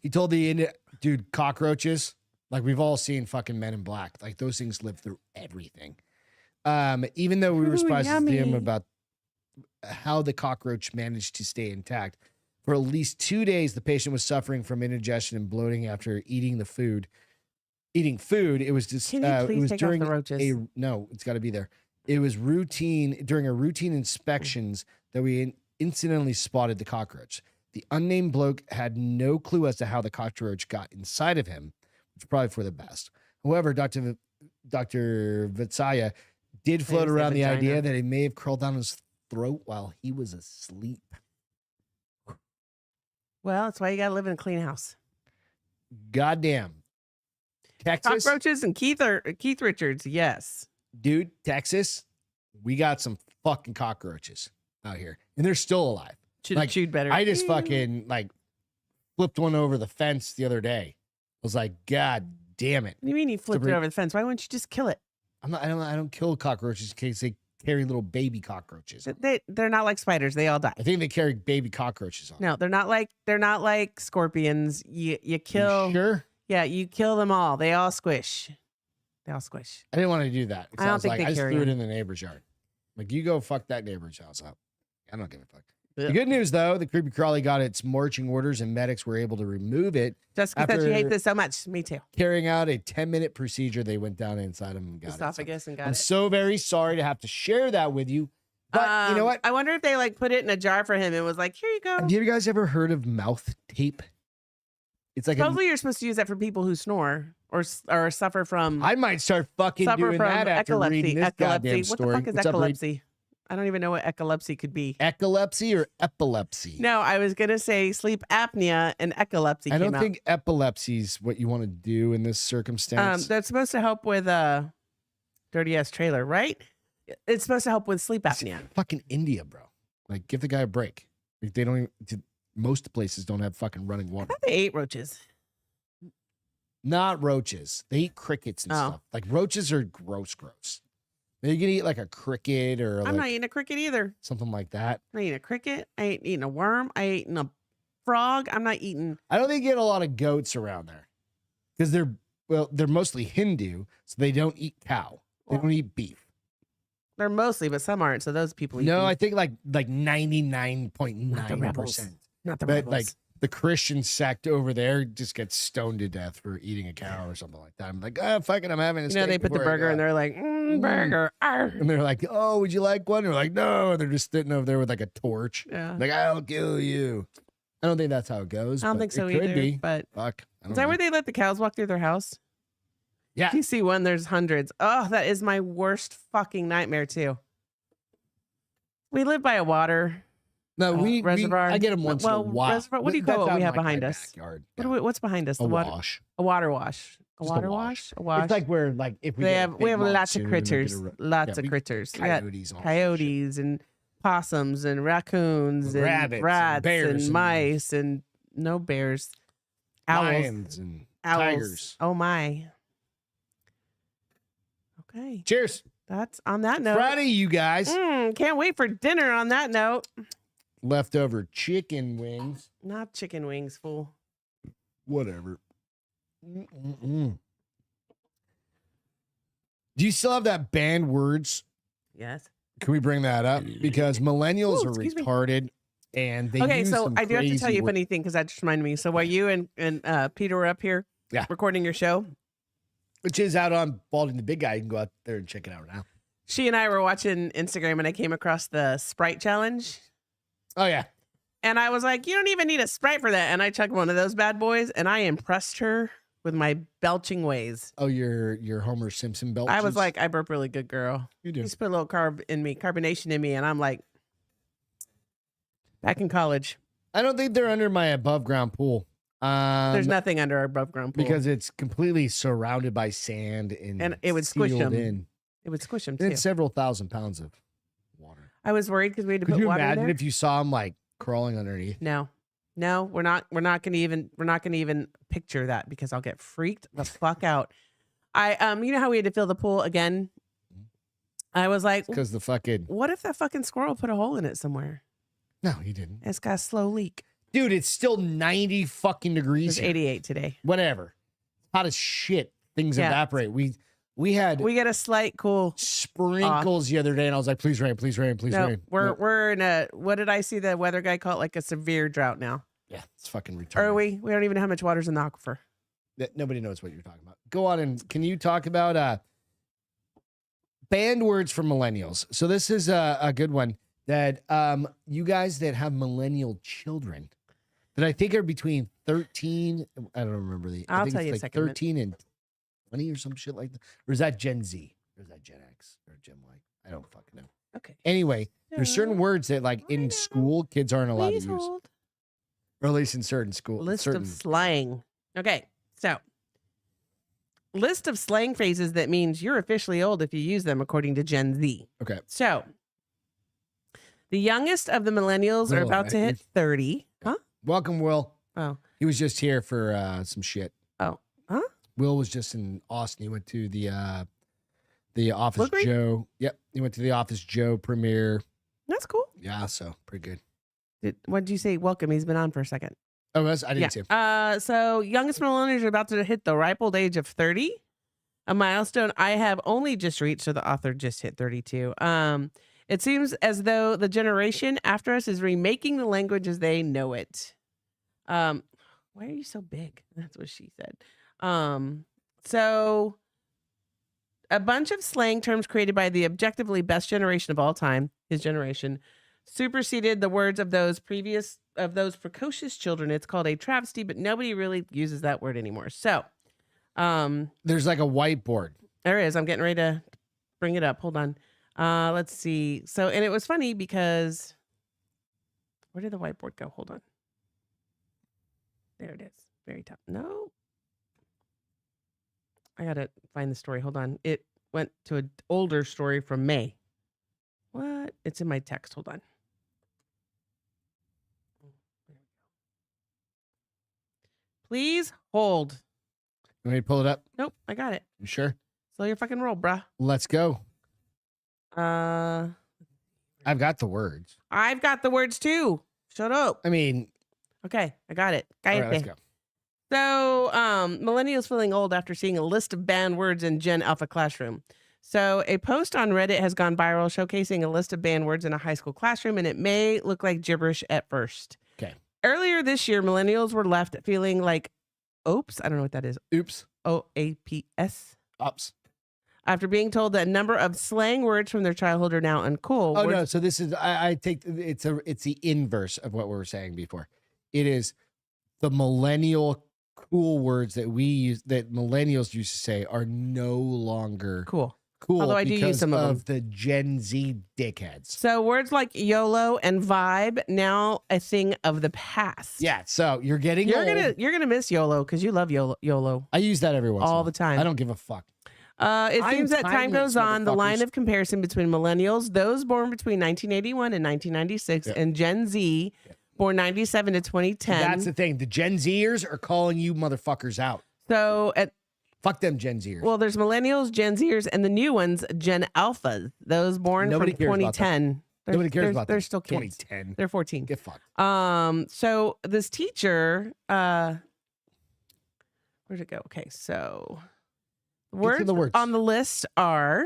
He told dude, cockroaches, like we've all seen fucking Men in Black, like those things live through everything. Even though we were Ooh, surprised to him yummy. about how the cockroach managed to stay intact. For at least 2 days, the patient was suffering from indigestion and bloating after eating food. It was just Can you it please was take off during the roaches? no, it's got to be there. It was during a routine inspections that we incidentally spotted the cockroach. The unnamed bloke had no clue as to how the cockroach got inside of him, which is probably for the best. However, Dr. Vatsaya did float Maybe it's around the the idea vagina. that it may have crawled down his throat while he was asleep. Well, that's why you gotta live in a clean house. Goddamn. Texas, Cockroaches and Keith Richards, yes. dude, Texas, we got some fucking cockroaches out here, and they're still alive. Should have Like, chewed better. I just fucking like flipped one over the fence the other day. was like, God damn it. What do you mean you flipped it over the fence? Why wouldn't you just kill it? I don't kill cockroaches in case they carry little baby cockroaches. They're not like spiders. They all die. I think they carry baby cockroaches on. No, they're not like scorpions. You kill. You sure? Yeah, you kill them all. They all squish. I didn't want to do that. I don't think they I just carry threw it them. in the neighbor's yard. Like, you go fuck that neighbor's house up. I don't give a fuck. Ugh. The good news, though, the creepy crawly got its marching orders and medics were able to remove it. Jessica said you hate this so much. Me too. Carrying out a 10-minute procedure, they went down inside him and got Esophagus and got I'm it. so very sorry to have to share that with you. But you know what? I wonder if they like put it in a jar for him and was like, here you go. Have you guys ever heard of mouth tape? It's like Supposedly you're supposed to use that for people who snore or suffer from I might start fucking doing that after reading this goddamn story. What the fuck is What's up, Reed? epilepsy? I don't even know what epilepsy could be. Epilepsy or epilepsy? No, I was gonna say sleep apnea and epilepsy. I don't came think epilepsy is what you want to do in this circumstance. that's supposed to help with dirty ass trailer, right? It's supposed to help with sleep apnea. Fucking India, bro. Like, give the guy a break. Like, they don't even. Most places don't have fucking running I water. thought they ate roaches. Not roaches. They eat crickets and stuff. Like, roaches are gross. You can eat like a cricket or I'm not eating a cricket either. something like that. I'm not eating a cricket. I ain't eating a worm. I ain't eating a frog. I'm not eating. I don't think you get a lot of goats around there because they're mostly Hindu, so they don't eat cow. They don't eat beef. They're mostly, but some aren't. So those people eat No, beef. I think like 99.9%. Not the But rebels. like the Christian sect over there just gets stoned to death for eating a cow or something like that. I'm like, fuck it, I'm having a steak. they put the before I burger go. and they're like, burger. Arr. And they're like, oh, would you like one? They're like, no. And they're just sitting over there with like a torch. Yeah. Like, I'll kill you. I don't think that's how it goes. I don't but think so it could either. be. But Fuck. I is don't that know. where they let the cows walk through their house? Yeah. If you see one, there's hundreds. Oh, that is my worst fucking nightmare too. We live by a water. No, reservoir. I get them once in a while. Reservoir. What do you That's call what out we in, have like, behind my us? backyard. What's behind us? A water. wash. A water wash. A Just a water wash. wash. A wash. It's like where, like, if we we get a have big lots of monsoon, we critters. get Lots of critters. We got coyotes and all that shit. coyotes and possums and raccoons and Rabbits and rats bears and and- mice and no bears. Owls. Lions and Owls. tigers. Oh my. Okay. Cheers. That's on that note. Friday, you guys. Can't wait for dinner on that note. Leftover chicken wings. Not chicken wings, fool. Whatever. Mm-mm-mm. Do you still have that banned words? Yes. Can we bring that up? Because millennials Ooh, are excuse me. retarded and they Okay, use so some I do have to tell crazy you a wor- funny thing because that just reminded me. So while you and Peter were up here recording your show, which is out on Balding the Big Guy. You can go out there and check it out now. she and I were watching Instagram and I came across the Sprite challenge. Oh, yeah. And I was like, you don't even need a Sprite for that. And I chugged one of those bad boys and I impressed her with my belching ways. Oh, your Homer Simpson belt. I was like, I burp really good, girl. You do. Just put a little carbonation in me. And I'm like, back in college. I don't think they're under my above ground pool. There's nothing under our above ground pool. Because it's completely surrounded by sand and it would squish sealed them. in. It would squish them And too. it's several thousand pounds of water. I was worried because we had to Could put you water in imagine there. if you saw them like crawling underneath? No, we're not gonna even picture that because I'll get freaked the fuck out. You know how we had to fill the pool again? I was like, Because the fucking what if that fucking squirrel put a hole in it somewhere? no, he didn't. It's got a slow leak. Dude, it's still 90 fucking degrees. It's here. 88 today. Whatever. Hot as shit. Things Yeah. evaporate. We had We get a slight cool. sprinkles the other day, and I was like, please rain, please rain, please No, rain. we're in a, what did I see the weather guy call it? Like a severe drought now. Yeah, it's fucking retarded. Or we don't even know how much water's in the aquifer. Nobody knows what you're talking about. Go on and can you talk about banned words for millennials? So this is a good one that you guys that have millennial children that I think are between 13. I don't remember I I'll think tell it's you in a like second. 13 and 20 or some shit like that. Or is that Gen Z? Or is that Gen X or Gen Y? I don't fucking know. Okay. Anyway, there's certain words that like in school kids aren't allowed Please to use, hold. or at least in certain schools. List certain, of slang. Okay, so list of slang phrases that means you're officially old if you use them according to Gen Z. Okay. So the youngest of the millennials are Hello, about to hit 30. Huh? Welcome, Will. Oh. He was just here for some shit. Oh. Will was just in Austin. He went to the Office Woodbury? Joe. Yep, he went to the Office Joe premiere. That's cool. Yeah, so pretty good. What did you say? Welcome. He's been on for a second. Oh, I didn't see him. So youngest millennials are about to hit the ripe old age of 30, a milestone I have only just reached. So the author just hit 32. It seems as though the generation after us is remaking the language as they know it. Why are you so big? That's what she said. So a bunch of slang terms created by the objectively best generation of all time, his generation, superseded the words of those precocious children. It's called a travesty, but nobody really uses that word anymore. So there's like a whiteboard. There is. I'm getting ready to bring it up. Hold on. Let's see. So, and it was funny because where did the whiteboard go? Hold on. There it is. Very top. No. I got to find the story. Hold on. It went to an older story from May. What? It's in my text. Hold on. Please hold. You want me to pull it up? Nope. I got it. You sure? Slow your fucking roll, bruh. Let's go. I've got the words. I've got the words too. Shut up. I mean, okay, I got it. all right, let's go. So, millennials feeling old after seeing a list of banned words in Gen Alpha classroom. So, a post on Reddit has gone viral showcasing a list of banned words in a high school classroom, and it may look like gibberish at first. Okay. Earlier this year, millennials were left feeling like, oops, I don't know what that is. Oops. OAPS. Ups. After being told that a number of slang words from their childhood are now uncool. Oh, no. So this is, I take, it's the inverse of what we were saying before. It is the millennial cool words that we use, that millennials used to say, are no longer cool. Although I do use some of the Gen Z dickheads. So words like YOLO and vibe now a thing of the past. Yeah. So you're gonna miss YOLO because you love YOLO. I use that every once all in a the time. I don't give a fuck. It seems that time goes on. The line motherfuckers. of comparison between millennials, those born between 1981 and 1996, and Gen Z, born 97 to 2010. That's the thing. The Gen Zers are calling you motherfuckers out. So fuck them Gen Zers. Well, there's millennials, Gen Zers, and the new ones, Gen Alphas. Those born from 2010. Nobody cares about them. They're still kids. 2010. They're 14. Get fucked. So this teacher, where'd it go? Okay, so words on the list are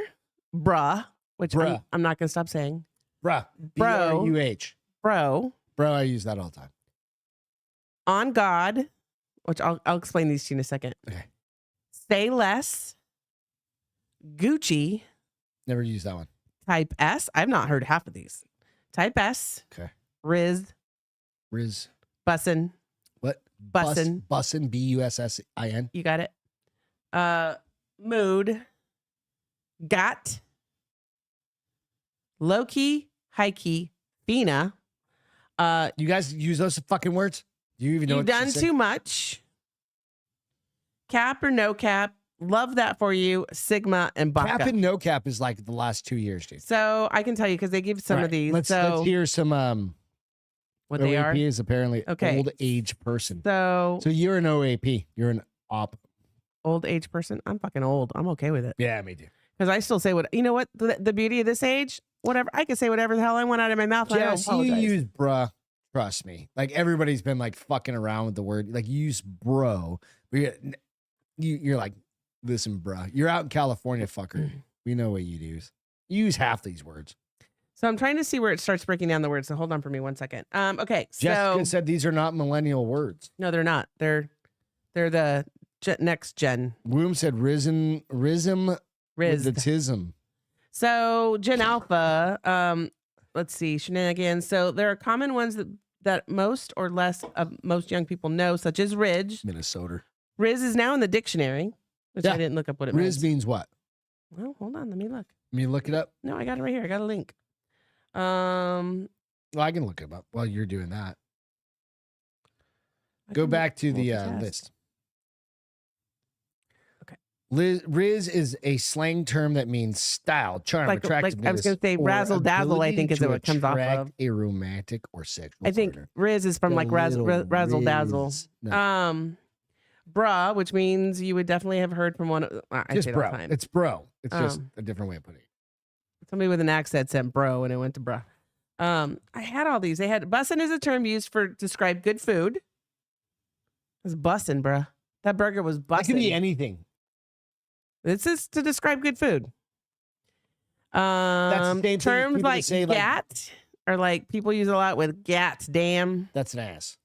bruh, which I'm not gonna stop saying. Bruh. Bro. B-R-U-H. Bro. Bro, I use that all the time. On God, which I'll explain these to you in a second. Okay. Say less. Gucci. Never use that one. Type S. I've not heard half of these. Type S. Okay. Riz. Bussin. What? Bussin. Bussin. B-U-S-S-I-N. You got it. Mood. Got. Low key. High key. Fina. You guys use those fucking words? Do you even know? You've done too much. Cap or no cap. Love that for you. Sigma and Baka. Cap and no cap is like the last 2 years, dude. So I can tell you because they give some of these. Let's hear some. What OAP they are is apparently old age person. So you're an OAP. You're an op. Old age person. I'm fucking old. I'm okay with it. Yeah, me too. Because I still say what you know. What the beauty of this age. Whatever I can say whatever the hell I want out of my mouth. Jess, you use bruh. Trust me. Like everybody's been like fucking around with the word. Like you use bro. You're like, listen, bruh. You're out in California, fucker. We know what you use. You use half these words. So I'm trying to see where it starts breaking down the words. So hold on for me 1 second. Okay. Jessica said these are not millennial words. No, they're not. They're the next gen. Womb said rism. The tism. So Gen Alpha, let's see, shenanigans. So there are common ones that most or less of most young people know, such as Ridge. Minnesota. Riz is now in the dictionary, which I didn't look up what it means. Riz means what? Well, hold on, let me look. Let me look it up. No, I got it right here. I got a link. Well, I can look it up while you're doing that. Go back to the list. Riz is a slang term that means style, charm, attractiveness. I was going to say razzle dazzle, I think is what it comes off of. A romantic or sexual I think partner. Riz is from like razzle dazzle. No. bruh, which means you would definitely have heard from one. I Just say it all bro. the time. It's bro. It's just a different way of putting it. Somebody with an accent said bro, and it went to bruh. I had all these. They had bussin' is a term used for describe good food. It's bussin', bruh. That burger was bussin'. It could be anything. This is to describe good food. That's the same terms thing like say, gat or like people use a lot with gat, damn. That's an ass.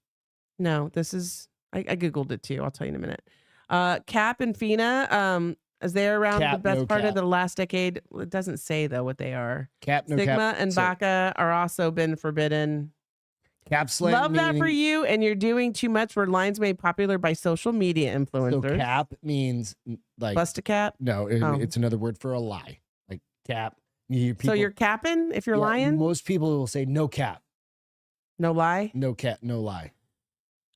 No, this is I Googled it too. I'll tell you in a minute. Cap and Fina, as they're around Cap, the best no part cap. of the last decade. It doesn't say though what they are. Cap, no Sigma cap. and So, Baka are also been forbidden. cap slang. Love that for meaning- you, and you're doing too much were lines made popular by social media So influencers. cap means like Bust a cap. no, Oh. it's another word for a lie. Like cap. You hear So people- you're capping if you're yeah, lying? Most people will say no cap, No lie. no cap, no lie.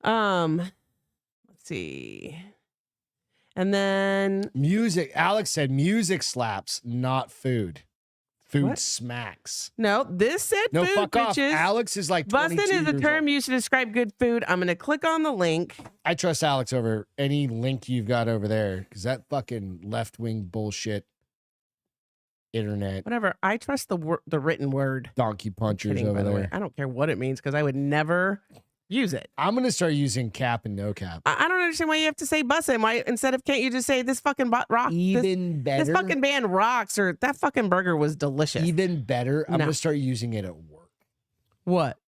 Let's see. And then Music. Alex said music slaps, not food. Food What? smacks. no, this said No, food, fuck off. bitches. Alex is like Bussin' 22 is a years term old. used to describe good food. I'm gonna click on the link. I trust Alex over any link you've got over there because that fucking left wing bullshit internet Whatever. I trust the written word. donkey punchers Kidding, over by the way. there. I don't care what it means because I would never use it. I'm gonna start using cap and no cap. I don't understand why you have to say bussin'. Why instead of can't you just say this fucking rock? Even better. This fucking band rocks, or that fucking burger was delicious. Even better. I'm No. gonna start using it at work. What?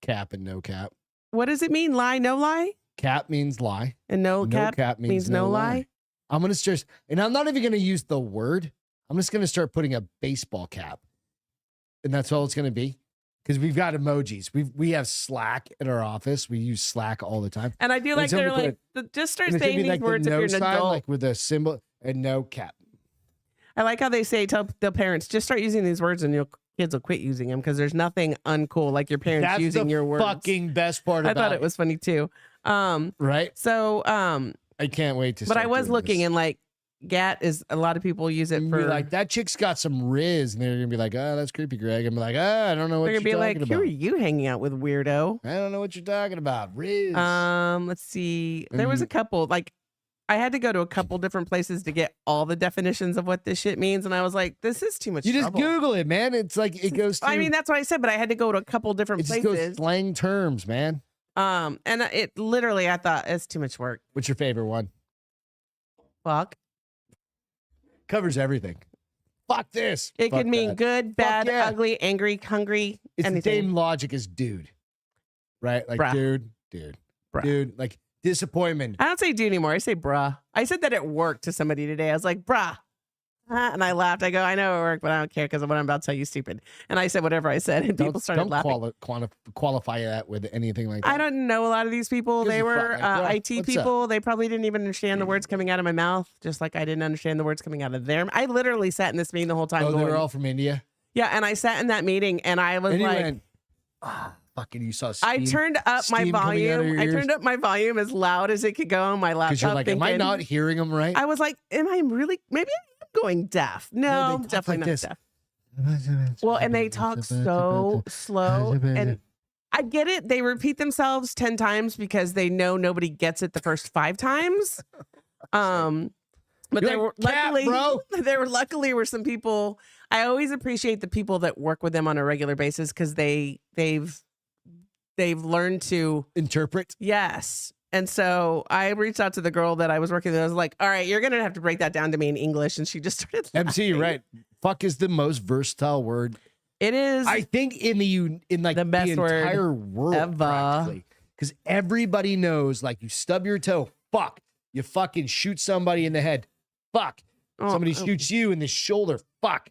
Cap and no cap. What does it mean? Lie, no lie, Cap means lie. and no cap, means no lie. I'm gonna start, and I'm not even gonna use the word. I'm just gonna start putting a baseball cap, and that's all it's gonna be. Because we've got emojis. We have Slack at our office. We use Slack all the time. And I do And like they're somebody like just start And it's gonna saying be these like the words if no you're an sign, adult. like with a symbol and no cap. I like how they say tell the parents just start using these words and your kids will quit using them because there's nothing uncool like your parents That's using the your words. fucking best part I about thought it was funny too. right. So I can't wait to. but I start was doing looking this. and like gat is a lot of people use it And for be like that chick's got some riz, and they're gonna be like, "Oh, that's creepy, Greg." I'm like, "Ah, I don't know what they're you're gonna be talking like, who about. are you hanging out with, weirdo? I don't know what you're talking about, riz." Let's see. There was a couple like I had to go to a couple different places to get all the definitions of what this shit means, and I was like, this is too much You just trouble. Google it, man. It's like it goes. To, I mean, that's what I said, but I had to go to a couple different it just goes places. slang terms, man. And it literally, I thought it's too much work. What's your favorite one? Fuck. Covers everything. Fuck this. It Fuck could mean that. good, bad, yeah. ugly, angry, hungry, It's anything. the same logic as dude, right? Like Bruh. dude, Bruh. dude. Like disappointment. I don't say dude anymore. I say bruh. I said that at work to somebody today. I was like, bruh. And I laughed. I go, I know it worked, but I don't care because of what I'm about to tell you is stupid. And I said whatever I said, and people started laughing. Qualify that with anything like that. I don't know a lot of these people. Gives They a fuck, were like, bruh, IT what's people. They probably didn't even understand the words coming out of my mouth, just like I didn't understand the words coming out of their. I literally sat in this meeting the whole time. Oh, they going, were all from India. yeah, and I sat in that meeting, and I was And you like, went, fucking, you saw. I steam turned up my steam coming out of volume. your I ears? turned up my volume as loud as it could go on my laptop. Because you're like, am I thinking- not hearing them right? I was like, am I really? Maybe I'm going deaf. No, they talk definitely like not this. deaf. Well, and they talk so slow. And I get it. They repeat themselves 10 times because they know nobody gets it the first 5 times. But You're they were like, "Cat, luckily, bro." there were luckily were some people. I always appreciate the people that work with them on a regular basis because they've learned to Interpret. yes. And so I reached out to the girl that I was working with. I was like, all right, you're going to have to break that down to me in English. And she just started laughing. MC, you're right. Fuck is the most versatile word. It is. I think in like The best word entire world, ever. because everybody knows, like, you stub your toe, fuck. You fucking shoot somebody in the head, fuck. Somebody shoots you in the shoulder, fuck.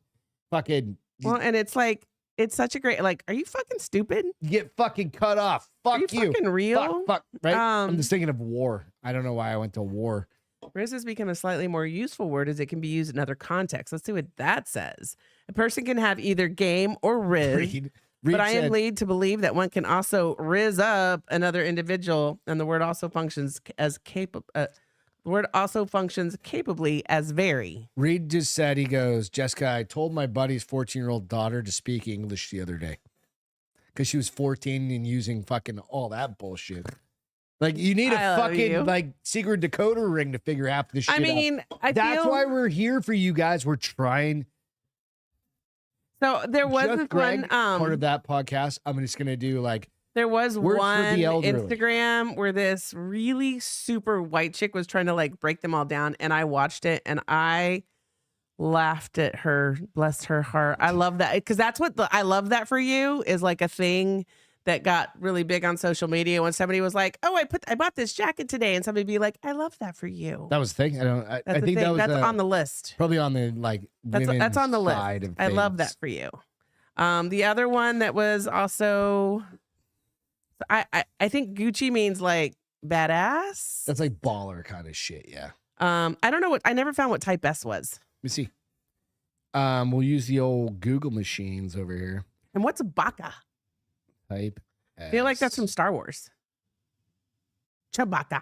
Fucking, Well, and it's like, it's such a great, like, are you fucking stupid? you get fucking cut off. Fuck Are you fucking real? Fuck, right? I'm Um, just thinking of war. I don't know why I went to war. Riz has become a slightly more useful word as it can be used in other contexts. Let's see what that says. A person can have either game or riz, Reed but I am said, lead to believe that one can also riz up another individual, and the word also functions as capable. The word also functions capably as very. Reed just said, he goes, Jessica, I told my buddy's 14-year-old daughter to speak English the other day because she was 14 and using fucking all that bullshit. Like you need a I love you. fucking like secret decoder ring to figure half this shit I mean, out. That's why we're here for you guys. We're trying. So there was Just this Greg, one part of that podcast. I'm just gonna do like there was words for one the elderly. Instagram where this really super white chick was trying to like break them all down, and I watched it and I laughed at her. Bless her heart. I love that because that's what I love that for you is like a thing that got really big on social media when somebody was like, "Oh, I bought this jacket today," and somebody be like, "I love that for you." That was the thing. I That's think that was that's on the list. probably on the like That's on the list. side of I love things. that for you. The other one that was also, I think Gucci means like badass. That's like baller kind of shit. Yeah. I don't know what I never found what type S was. Let me see. We'll use the old Google machines over here. And what's Baka? Type I feel like that's from Star Wars. Chewbacca.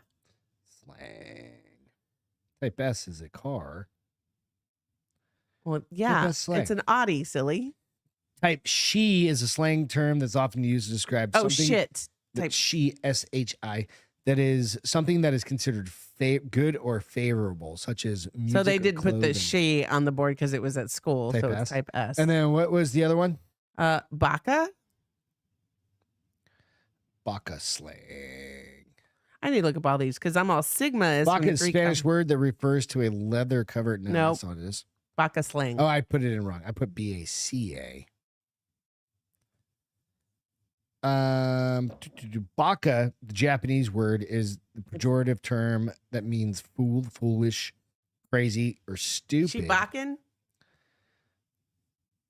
Slang. Type S is a car. Well, yeah, that's slang. it's an Audi, silly. Type she is a slang term that's often used to describe Oh something. shit. That Type she SHI that is something that is considered good or favorable, such as music. So they or did put the clothing. she on the board because it was at school. Type So S. it's type S. And then what was the other one? Baka. Baka slang. I need to look up all these because I'm all Sigma. Is Baka from is a Greek. Spanish word that refers to a leather covered. No, Nope. that's not what it is. Baka slang. Oh, I put it in wrong. I put BACA. Baka, the Japanese word, is the pejorative term that means fool, foolish, crazy, or stupid. She baking?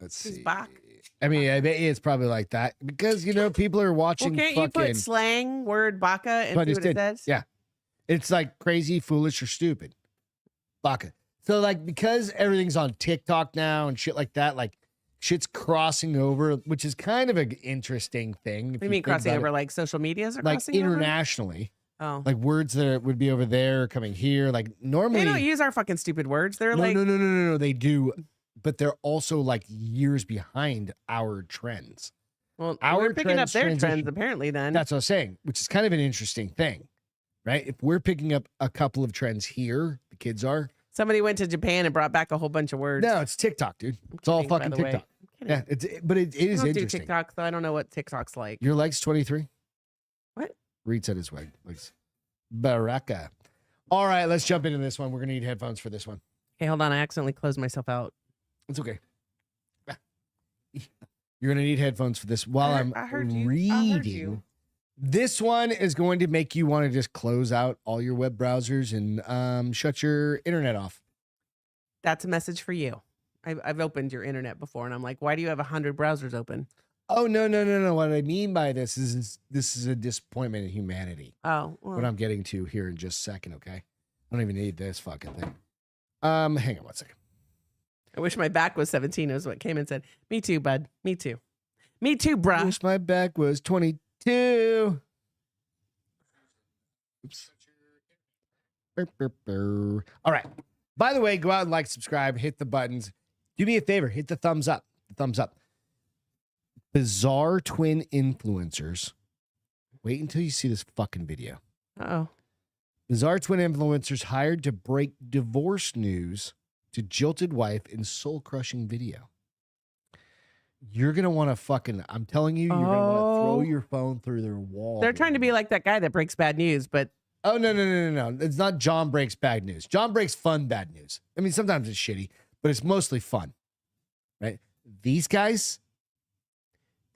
Let's She's see. back? I mean, I bet it's probably like that because people are Well, watching. can't you fucking, put slang word baka and But see it what it did. says? Yeah, it's like crazy, foolish, or stupid. Baka. So like because everything's on TikTok now and shit like that, like shit's crossing over, which is kind of an interesting thing. What do you mean crossing over? Like social medias are Like crossing over? internationally, Oh. like words that would be over there coming here. Like normally, They don't use our fucking stupid words. They're like, no, they do, but they're also like years behind our trends. well, our we're picking up trends their transition. trends apparently then. That's what I'm saying, which is kind of an interesting thing, right? If we're picking up a couple of trends here, the kids are. Somebody went to Japan and brought back a whole bunch of words. No, it's TikTok, dude. It's all kidding, by fucking the way. TikTok. I'm kidding. Yeah, but it I is don't do interesting. TikTok, so I don't know what TikTok's like. Your leg's 23. What? Reed said his legs. Baraka. All right, let's jump into this one. We're gonna need headphones for this one. Okay, hold on. I accidentally closed myself out. It's okay. You're gonna need headphones for this while I'm I heard you. I reading. heard you. This one is going to make you want to just close out all your web browsers and shut your internet off. That's a message for you. I've opened your internet before, and I'm like, why do you have 100 browsers open? Oh no! What I mean by this is this is a disappointment in humanity. Oh, well, What I'm getting to here in just a second. Okay, I don't even need this fucking thing. Hang on one second. I wish my back was 17 is what came and said. Me too, bud. Me too. Me too, bruh. Wish my back was 22. Oops. Burr, burr, burr. All right. By the way, go out and like, subscribe, hit the buttons. Do me a favor, hit the thumbs up. The thumbs up. Bizarre twin influencers. Wait until you see this fucking video. Uh-oh. Bizarre twin influencers hired to break divorce news to jilted wife in soul-crushing video. You're going to want to fucking, I'm telling you, you're going to want to throw your phone through their wall. They're trying to be like that guy that breaks bad news, but Oh, no. It's not John breaks bad news. John breaks fun bad news. I mean, sometimes it's shitty, but it's mostly fun, right? These guys,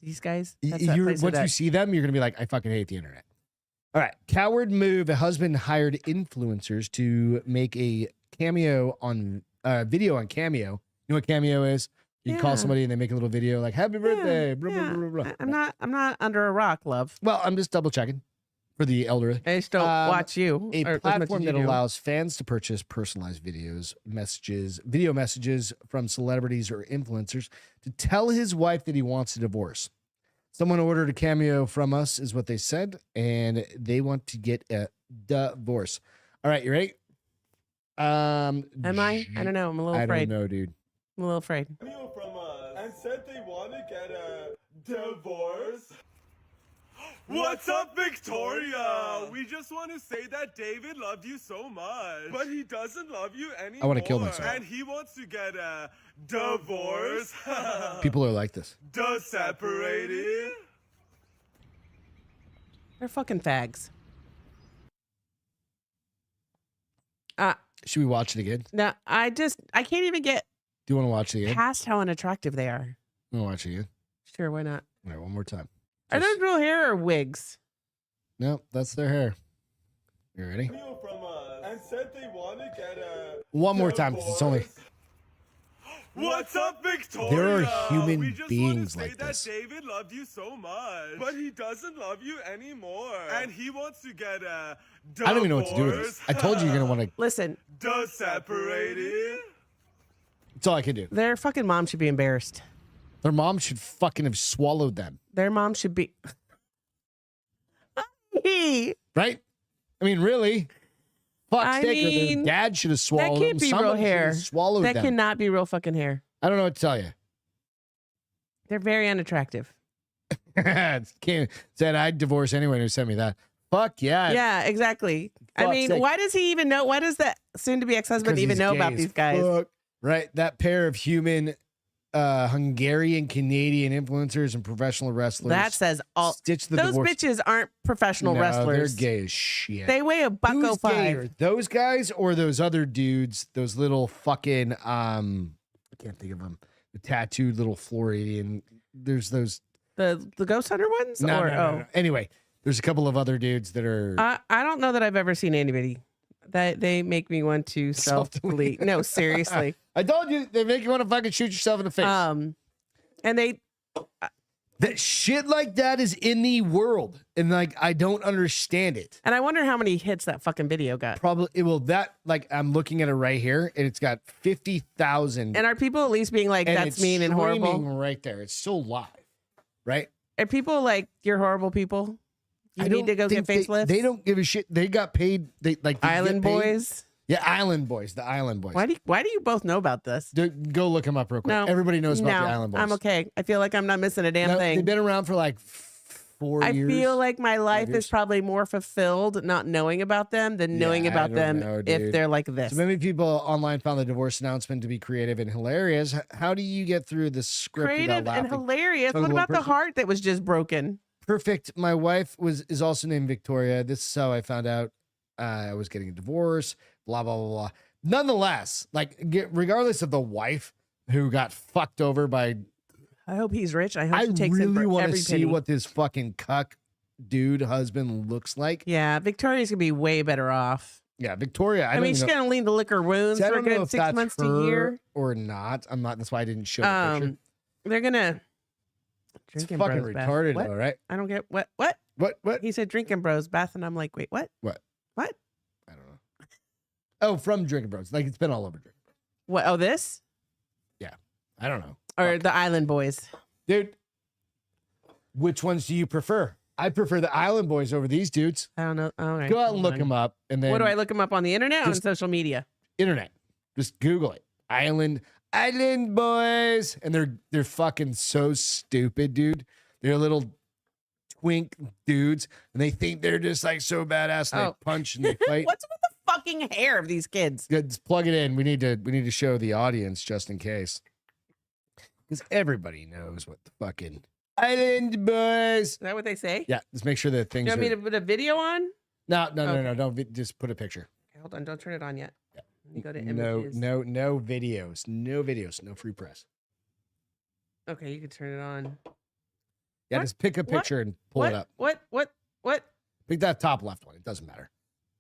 that's that place once that- you see them, you're going to be like, I fucking hate the internet. All right. Coward move. A husband hired influencers to make a cameo on video on Cameo. You know what Cameo is? You can call Yeah. somebody and they make a little video like, happy birthday. Blah, yeah. blah, blah, blah. I'm not under a rock, love. Well, I'm just double checking for the elderly. I just don't watch you. A or as much platform as you that do. allows fans to purchase personalized video messages from celebrities or influencers to tell his wife that he wants a divorce. Someone ordered a cameo from us, is what they said, and they want to get a divorce. All right, you ready? Am I? I don't know. I'm a little I afraid. don't know, dude. I'm a little afraid. Video from us and said they want to get a divorce. What's up, Victoria? We just want to say that David loved you so much, but he doesn't love you anymore. I want to kill myself. And he wants to get a divorce. People are like this. Separated. They're fucking fags. Should we watch it again? No, I can't even get Do you want to watch it again? past how unattractive they are. You want to watch it again? Sure, why not? All right, one more time. Are those real hair or wigs? No, that's their hair. You ready? From us and said they want to get a One more time, because it's only... What's up, Victoria? There are human we just beings want to say like that this. David loved you so much, but he doesn't love you anymore, and he wants to get a divorce. I don't even know what to do with this. I told you you're going to want to... Listen, Separated. That's all I can do. their fucking mom should be embarrassed. Their mom should fucking have swallowed them. Their mom should be. Right? I mean, really? Fuck's I sake, or mean, their dad should have swallowed That can't them. be real Somebody should hair. have swallowed That them. cannot be real fucking hair. I don't know what to tell you. They're very unattractive. Can't said I'd divorce anyone who sent me that. Fuck yeah. Yeah, exactly. I Fuck's mean, sake. why does he even know? Why does that soon-to-be ex-husband 'Cause even he's know gay about as these guys? fuck. Right? That pair of human Hungarian Canadian influencers and professional wrestlers. That says all. Stitch the Those divorce. bitches aren't professional No, wrestlers. They're gay as shit. They weigh a buck Who's 05. gayer, those guys or those other dudes? Those little fucking I can't think of them. The tattooed little Floridian. There's those. The Ghost Hunter ones? No, or, no. Anyway, there's a couple of other dudes that are. I don't know that I've ever seen anybody that they make me want to self-delete. No, seriously. I told you they make you want to fucking shoot yourself in the face. And they That shit like that is in the world, and like I don't understand it. and I wonder how many hits that fucking video got. Probably it will. That like I'm looking at it right here, and it's got 50,000. And are people at least being like, that's mean and horrible? Streaming right there. It's still live, right? Are people like, you're horrible people? You I need don't to go get think facelifts? They don't give a shit. They got paid. They like they Island get paid. Boys? Yeah, Island Boys. The Island Boys. Why do you both know about this? Go look them up real quick. No. Everybody knows about the Island Boys. I'm okay. I feel like I'm not missing a damn No, thing. they've been around for like 4 I years. feel like my life years. is probably more fulfilled not knowing about them than knowing Yeah, I about don't them know, if dude. they're like this. So many people online found the divorce announcement to be creative and hilarious. How do you get through the script Creative without and laughing? hilarious. Talking What about about the person- heart that was just broken? Perfect. My wife is also named Victoria. This is how I found out I was getting a divorce. Blah blah blah blah. Nonetheless, like regardless of the wife who got fucked over by, I hope he's rich. I hope I she takes him really for want to every see penny. what this fucking cuck dude husband looks like. Yeah, Victoria's gonna be way better off. Yeah, Victoria. I don't mean, even she's know, gonna lean to lick her wounds see, I for a don't know good if 6 that's months to her a year. or not. I'm not. That's why I didn't show the picture. They're gonna It's drinking fucking bros, Beth. retarded, What? though, right? I don't get what. What? What? He said drinking bros, Beth, and I'm like, wait, what? What? What? I don't know. Oh, from Drinking Bros. Like it's been all over Drinking Bros. What? Oh, this I don't know. or Fuck. the Island Boys? Dude, which ones do you prefer? I prefer the Island Boys over these dudes. I don't know. All right, Go out and hold look on. them up, and then What do I look them up on the internet or on Just- social media? internet. Just Google it. Island Boys, and they're fucking so stupid, dude. They're little twink dudes, and they think they're just like so badass. And Oh. They punch and they fight. What's with the fucking hair of these kids? Good, just plug it in. We need to show the audience just in case, because everybody knows what the fucking Island Boys. Is that what they say? Yeah, just make sure that You things want are. me to put a video on? No, Okay. don't just put a picture. Okay, hold on, don't turn it on yet. Yeah. Let me go to No images. videos, no free press. Okay, you can turn it on. Yeah, What? just pick a What? picture and pull what? it up. What? Pick that top left one. It doesn't matter.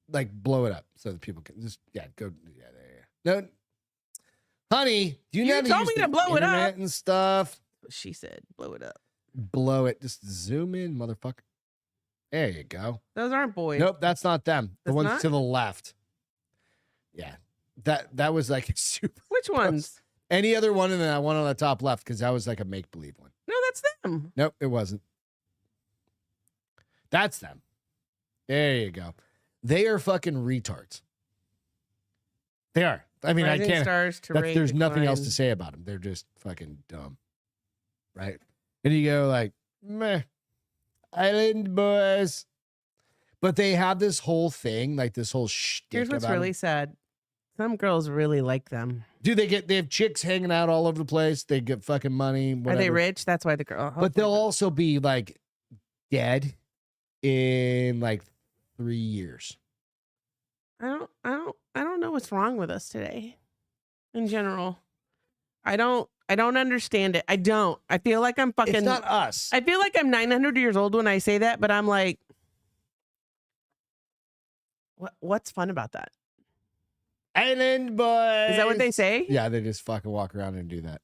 Like blow it up so that people can just go. Yeah, there. No, honey, do you You know how to told use me the to blow it up. internet and stuff? She said, blow it up. Blow it. Just zoom in, motherfucker. There you go. Those aren't boys. Nope, that's not them. The That's ones not? to the left. Yeah, that was like a super. Which ones? Any other one than that one on the top left, because that was like a make believe one. No, that's them. Nope, it wasn't. That's them. There you go. They are fucking retards. They are. I mean, Rising I can't. Stars, terrain There's nothing else to decline. say about them. They're just fucking dumb, right? And you go like, meh. Island boys. But they have this whole thing, like this whole shtick. Here's what's about really them. sad. Some girls really like them. Dude, they have chicks hanging out all over the place. They get fucking money. Whatever. Are they rich? That's why the girl. But they'll also be like dead in like 3 years. I don't know what's wrong with us today. In general, I don't understand it. I don't. I feel like I'm fucking. It's not us. I feel like I'm 900 years old when I say that, but I'm like, what's fun about that? Island boys. Is that what they say? Yeah, they just fucking walk around and do that.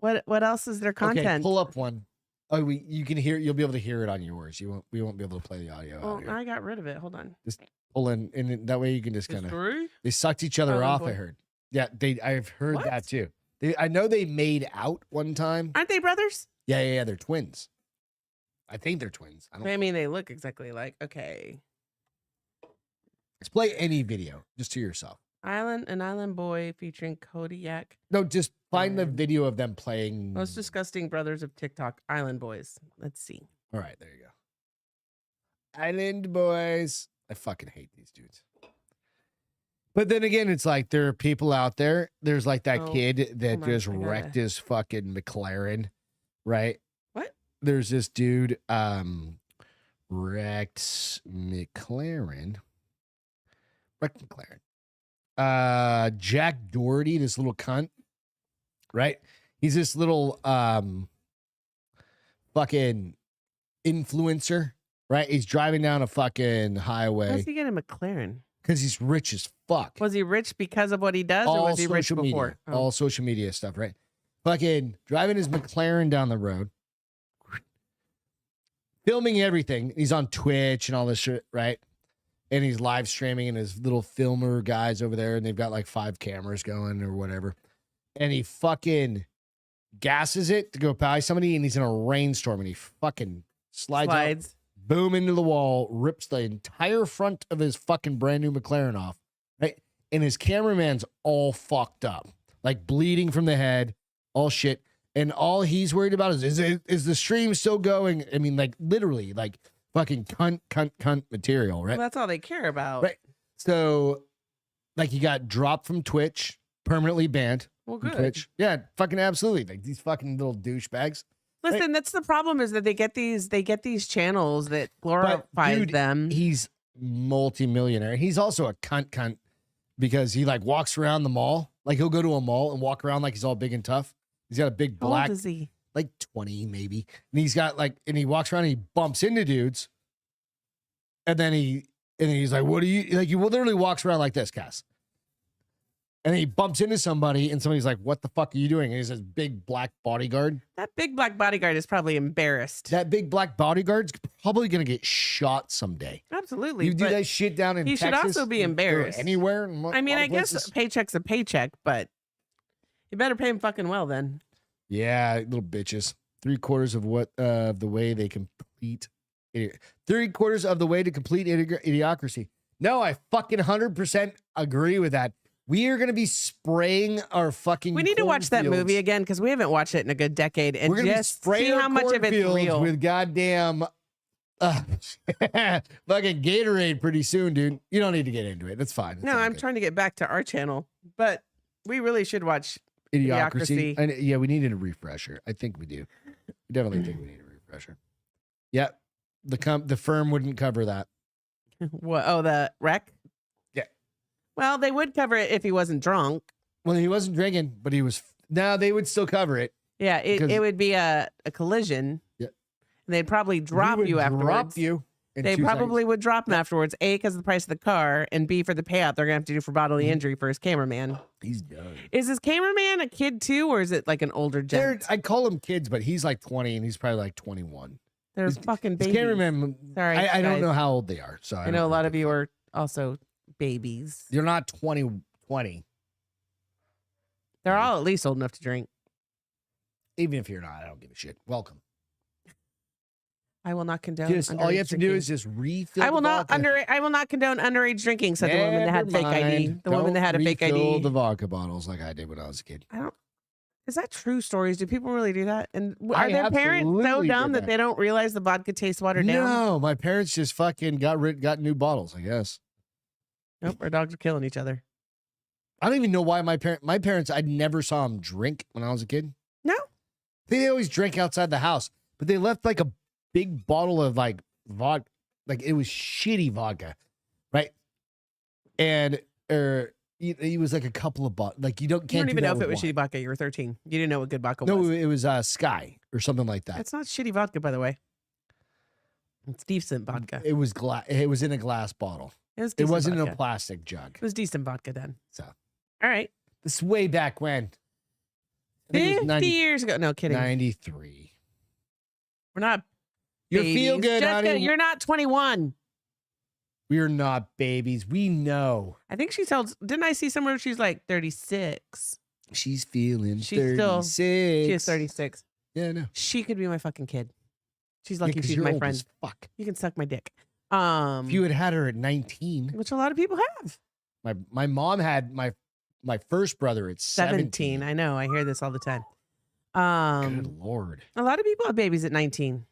What else is their content? Okay, pull up one. Oh, you can hear. You'll be able to hear it on yours. We won't be able to play the audio. Well, out here. I got rid of it. Hold on. Just pull in, and that way you can just kind of. Three? They sucked each other Island off. boy. I heard. Yeah, I've heard What? that too. I know they made out one time. Aren't they brothers? Yeah. They're twins. I think they're twins. I mean, they look exactly like. Okay. Let's play any video just to yourself. An island boy featuring Kodiak. No, just find the video of them playing. Most disgusting brothers of TikTok, Island Boys. Let's see. All right, there you go. Island boys. I fucking hate these dudes. But then again, it's like there are people out there. There's like that kid that on, just I gotta- wrecked his fucking McLaren, right? What? There's this dude, wrecked McLaren. Jack Doherty, this little cunt, right? He's this little fucking influencer, right? He's driving down a fucking highway. How's he get a McLaren? Because he's rich as fuck. Was he rich because of what he does, or was he rich social before? media. Oh. All social media stuff, right? Fucking driving his McLaren down the road, filming everything. He's on Twitch and all this shit, right? And he's live streaming, and his little filmer guys over there, and they've got like 5 cameras going or whatever. And he fucking gasses it to go by somebody, and he's in a rainstorm, and he fucking slides. Out, boom, into the wall, rips the entire front of his fucking brand new McLaren off, right? And his cameraman's all fucked up, like bleeding from the head, all shit. And all he's worried about is the stream still going? I mean, like literally, like fucking cunt material, right? Well, that's all they care about. Right. So, like, he got dropped from Twitch, permanently banned. Well, from good. Twitch. Yeah, fucking absolutely. Like these fucking little douchebags. Listen, that's the problem is that they get these channels that glorify them. He's multimillionaire. He's also a cunt because he like walks around the mall. Like he'll go to a mall and walk around like he's all big and tough. He's got a big How black, old is he? like 20 maybe. And he's got like, and he walks around and he bumps into dudes. And then he's like, what are you, like he literally walks around like this, Cass. And he bumps into somebody and somebody's like, what the fuck are you doing? And he's this big black bodyguard. That big black bodyguard is probably embarrassed. That big black bodyguard's probably going to get shot someday. Absolutely. You do but that shit down in he Texas. should also be or embarrassed. anywhere. I mean, I guess a paycheck's a paycheck, but you better pay him fucking well then. Yeah, little bitches. 3/4 of what the way they complete. 3/4 of the way to complete idiocracy. No, I fucking 100% agree with that. We are going to be spraying our fucking. We need to watch that cornfields. movie again because we haven't watched it in a good decade, and We're gonna just be spraying see how much of it's cornfields real. with goddamn fucking Gatorade pretty soon, dude. You don't need to get into it. That's fine. It's No, all I'm good. trying to get back to our channel, but we really should watch. Idiocracy. Idiocracy. And, yeah, we needed a refresher. I think we do. We definitely think we need a refresher. Yep. The firm wouldn't cover that. What? Oh, the wreck. Yeah. Well, they would cover it if he wasn't drunk. Well, he wasn't drinking, but he was. No, they would still cover it. Yeah, Because- it would be a collision. Yeah. And they'd probably drop He would you afterwards. Drop you. in They 2 probably seconds. would drop him afterwards. A, because of the price of the car, and B, for the payout they're gonna have to do for bodily Mm-hmm. injury for his cameraman. He's done. Is his cameraman a kid too, or is it like an older gent? I call him kids, but he's like 20 and he's probably like 21. They're his- fucking His babies. cameraman. Sorry, I don't guys. know how old they are. So I know a lot of you are also babies. You're not 20. They're all at least old enough to drink. Even if you're not, I don't give a shit. Welcome. I will not condone. Just all you have to do is just refill. I will the not vodka. I will not condone underage drinking. Said the woman that had Never fake ID. mind. The woman that had a Don't fake refill ID. the vodka bottles like I did when I was a kid. I don't. Is that true stories? Do people really do that? And are I their parents so absolutely dumb did that they don't realize the vodka tastes watered down? No, my parents just fucking got new bottles, I guess. Nope, our dogs are killing each other. I don't even know why my parents, I never saw them drink when I was a kid. No. They always drank outside the house, but they left like a big bottle of like vodka. Like it was shitty vodka, right? And it was like a couple of bottles. Like you don't even know if it was was shitty vodka. You were 13. You didn't know what good vodka was. No, it was Sky or something like that. It's not shitty vodka, by the way. It's decent vodka. It was It was in a glass bottle. It wasn't vodka. in a plastic jug. It was decent vodka then. So, all right. This is way back when. I think it was 50 years ago. No, kidding. 93. We're not You babies. feel good, Jessica, honey. you're not 21. We're not babies. We know. I think she tells. Didn't I see somewhere she's like 36? She's feeling She's 36. She is 36. Yeah, no. She could be my fucking kid. She's Yeah, lucky 'cause she's you're my old friend. as fuck. You can suck my dick. If you had her at 19, Which a lot of people have. my mom had my first brother at 17. I know. I hear this all the time. Good Lord. A lot of people have babies at 19.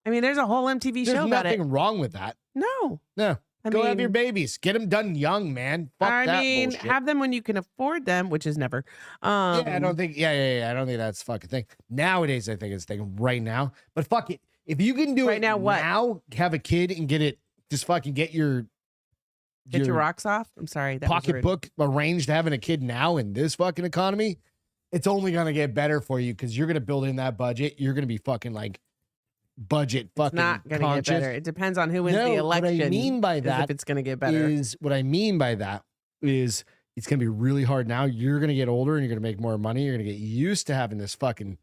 I mean, there's a whole MTV There's show about it. nothing wrong with that. No. No. I Go have mean- your babies. Get them done young, man. Fuck I that mean, bullshit. have them when you can afford them, which is never. Yeah, I don't think. Yeah. I don't think that's a fucking thing. Nowadays, I think it's a thing right now. But fuck it. If you can do Right it now, what? now, have a kid and get it. Just fucking get your rocks off. I'm sorry. That was rude. pocketbook arranged having a kid now in this fucking economy. It's only gonna get better for you because you're gonna build in that budget. You're gonna be fucking like budget fucking Not going to get conscious. better. It depends on who wins No, the election. What I mean by is that if it's going to get better. is what I mean by that is it's gonna be really hard now. You're gonna get older and you're gonna make more money. You're gonna get used to having this fucking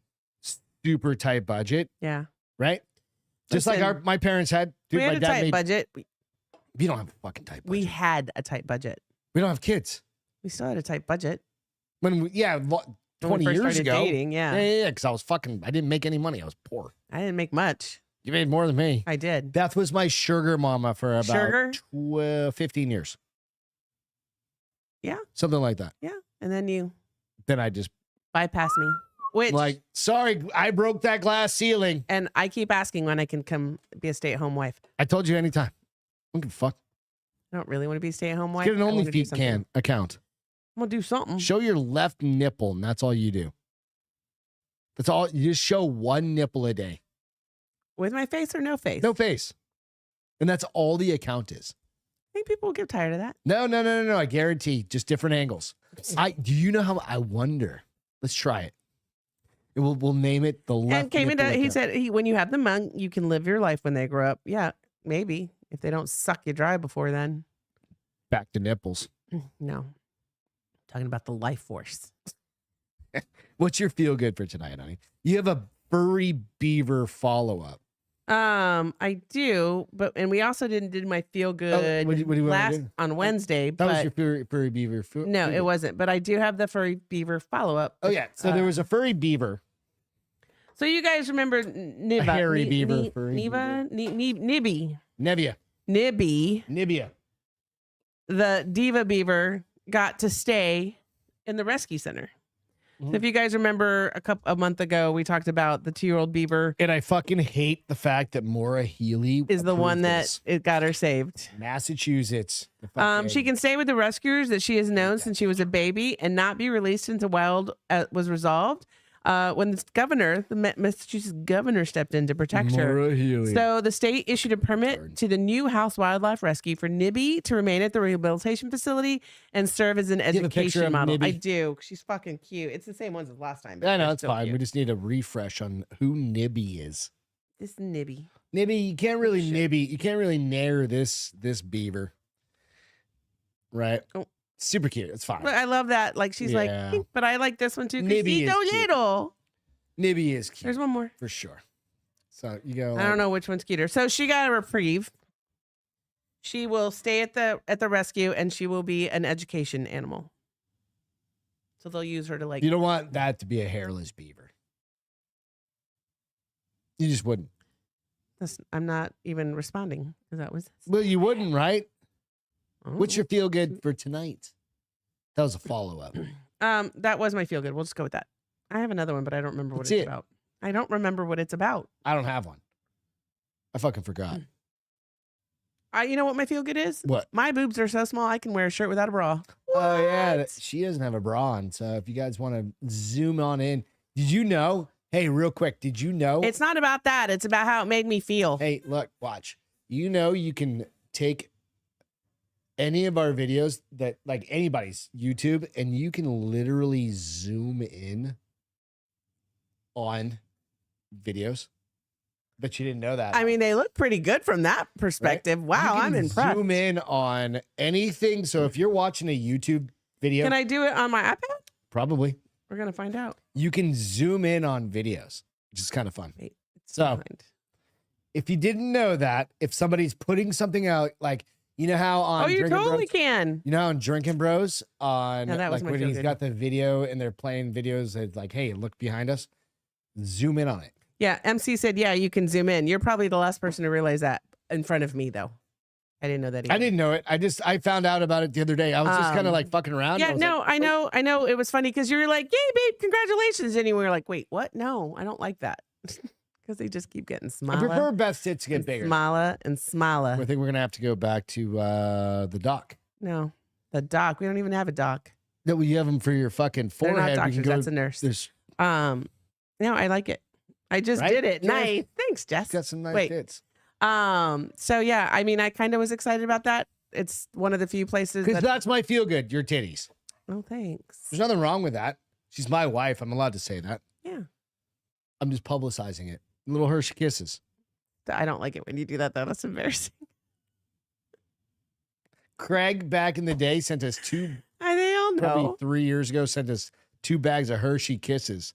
super tight budget, Yeah. right? Just like Listen, my parents had. Dude, we had my a dad tight made. budget. We don't have a fucking tight budget. We had a tight budget. We don't have kids. We still had a tight budget. When we, yeah, When 20 we first years started ago. dating, yeah. Yeah, because I was fucking. I didn't make any money. I was poor. I didn't make much. You made more than me. I did. Beth was my sugar mama for about Sugar? 15 years. Yeah. Something like that. Yeah. And then you Then I just bypass me. Which, like, sorry, I broke that glass ceiling. and I keep asking when I can come be a stay-at-home wife. I told you anytime. I don't give a fuck. I don't really want to be a stay-at-home wife. Get an I wanna do OnlyFeet something. account. I'm going to do something. Show your left nipple, and that's all you do. That's all. You just show one nipple a day. With my face or no face? No face. And that's all the account is. I think people will get tired of that. No. I guarantee. Just different angles. Do you know how I wonder? Let's try it. We'll name it the left. And came nipple into, he account. said, when you have the monk, you can live your life when they grow up. Yeah, maybe. If they don't suck you dry before then. Back to nipples. No. Talking about the life force. What's your feel good for tonight, honey? You have a furry beaver follow up. I do, and we also did my feel good what do you wanna last do? on Wednesday. That was but your furry beaver. no, it wasn't. But I do have the furry beaver follow up. Oh yeah. So there was a furry beaver. So you guys remember Niba? hairy beaver, furry Niba? Nibby. Nevia. Nibby, Nibia. the diva beaver, got to stay in the rescue center. So if you guys remember a month ago, we talked about the 2-year-old beaver And I fucking hate the fact that Maura Healy is the one approved that this. it got her saved. Massachusetts. She can stay with the rescuers that she has known since she was a baby and not be released into wild was resolved when the governor, the Massachusetts governor, stepped in to protect her. Maura Healy. So the state issued a permit to the new House Wildlife Rescue for Nibby to remain at the rehabilitation facility and serve as an you have a picture education of model. Nibby? I do. She's fucking cute. It's the same ones as last time. I know they're it's still fine. cute. We just need a refresh on who Nibby is. This Nibby. Nibby, you can't really Shit. Nibby. You can't really nair this beaver, right? Oh. Super cute. It's fine. But I love that. Like she's Yeah. like, but I like this one too because Nibby he's is so cute. little. Nibby is cute There's one more. for sure. So you go. I don't know which one's cuter. So she got a reprieve. She will stay at the rescue and she will be an education animal. So they'll use her to like. You don't want that to be a hairless beaver. You just wouldn't. I'm not even responding. Is that was? Well, you wouldn't, right? Oh. What's your feel good for tonight? That was a follow up. That was my feel good. We'll just go with that. I have another one, but I don't remember what it's about. I don't remember what it's about. I don't have one. I fucking forgot. You know what my feel good is? What? My boobs are so small I can wear a shirt without a bra. Oh yeah, she doesn't have a bra on. So if you guys want to zoom on in, did you know? Hey, real quick, did you know? It's not about that. It's about how it made me feel. Hey, look, watch. You know, you can take any of our videos that, like anybody's YouTube, and you can literally zoom in on videos. Bet you didn't know that. I mean, they look pretty good from that perspective. Right? Wow, I'm impressed. Zoom in on anything. So if you're watching a YouTube video, can I do it on my iPad? Probably. We're gonna find out. You can zoom in on videos, which is kind of fun. Wait, so if you didn't know that, if somebody's putting something out, like you know how on you Drinking totally Bros, can. You know, on Drinking Bros, on that was like when he's got the video and they're playing videos that like, hey, look behind us, zoom in on it. Yeah, MC said, yeah, you can zoom in. You're probably the last person to realize that in front of me, though. I didn't know that either. I didn't know it. I found out about it the other day. I was just kind of like fucking around. Yeah, no, like, I know. It was funny because you were like, yay, babe, congratulations. And you were like, wait, what? No, I don't like that. Because they just keep getting smaller. I prefer Beth's tits to get bigger. Smaller and smaller. I think we're going to have to go back to the dock. No, the doc. We don't even have a doc. No, we have them for your fucking forehead. They're not doctors, that's a nurse. No, I like it. I just did it. Yeah. Nice. Thanks, Jess. Got some nice tits. So yeah, I mean, I kind of was excited about that. It's one of the few places because that's my feel good. Your titties. Oh, thanks. There's nothing wrong with that. She's my wife. I'm allowed to say that. Yeah. I'm just publicizing it. Little Hershey kisses. I don't like it when you do that though. That's embarrassing. Craig back in the day sent us two. They all know. Probably 3 years ago, sent us 2 bags of Hershey kisses.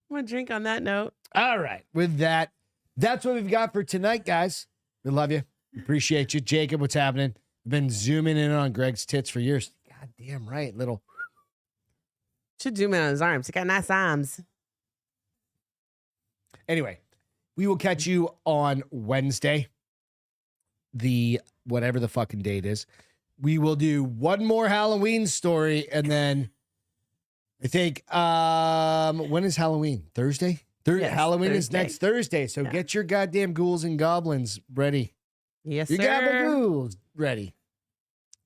I'm gonna drink on that note. All right. With that, that's what we've got for tonight, guys. We love you. Appreciate you. Jacob, what's happening? I've been zooming in on Greg's tits for years. God damn right, little. Should zoom in on his arms. He got nice arms. Anyway, we will catch you on Wednesday. The whatever the fucking date is. We will do one more Halloween story, and then I think when is Halloween? Thursday? Yes, Halloween Thursday. is next Thursday. So get your goddamn ghouls and goblins ready. Yes, you sir. got the ghouls ready.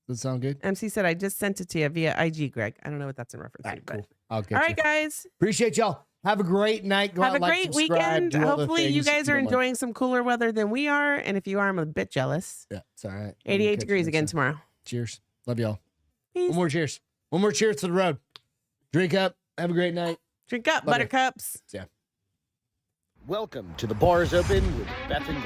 Does that sound good? MC said I just sent it to you via IG, Greg. I don't know what that's in reference to. Cool. All right, guys. Appreciate y'all. Have a great night. Go Have out, a great weekend. Hopefully you guys are enjoying some cooler weather than we are. And if you are, I'm a bit jealous. Yeah, it's all right. 88 degrees again tomorrow. Cheers. Love y'all. Peace. One more cheers. One more cheers to the road. Drink up. Have a great night. Drink up, Love buttercups. Yeah. Welcome to the Bars Open with Beth and Greg.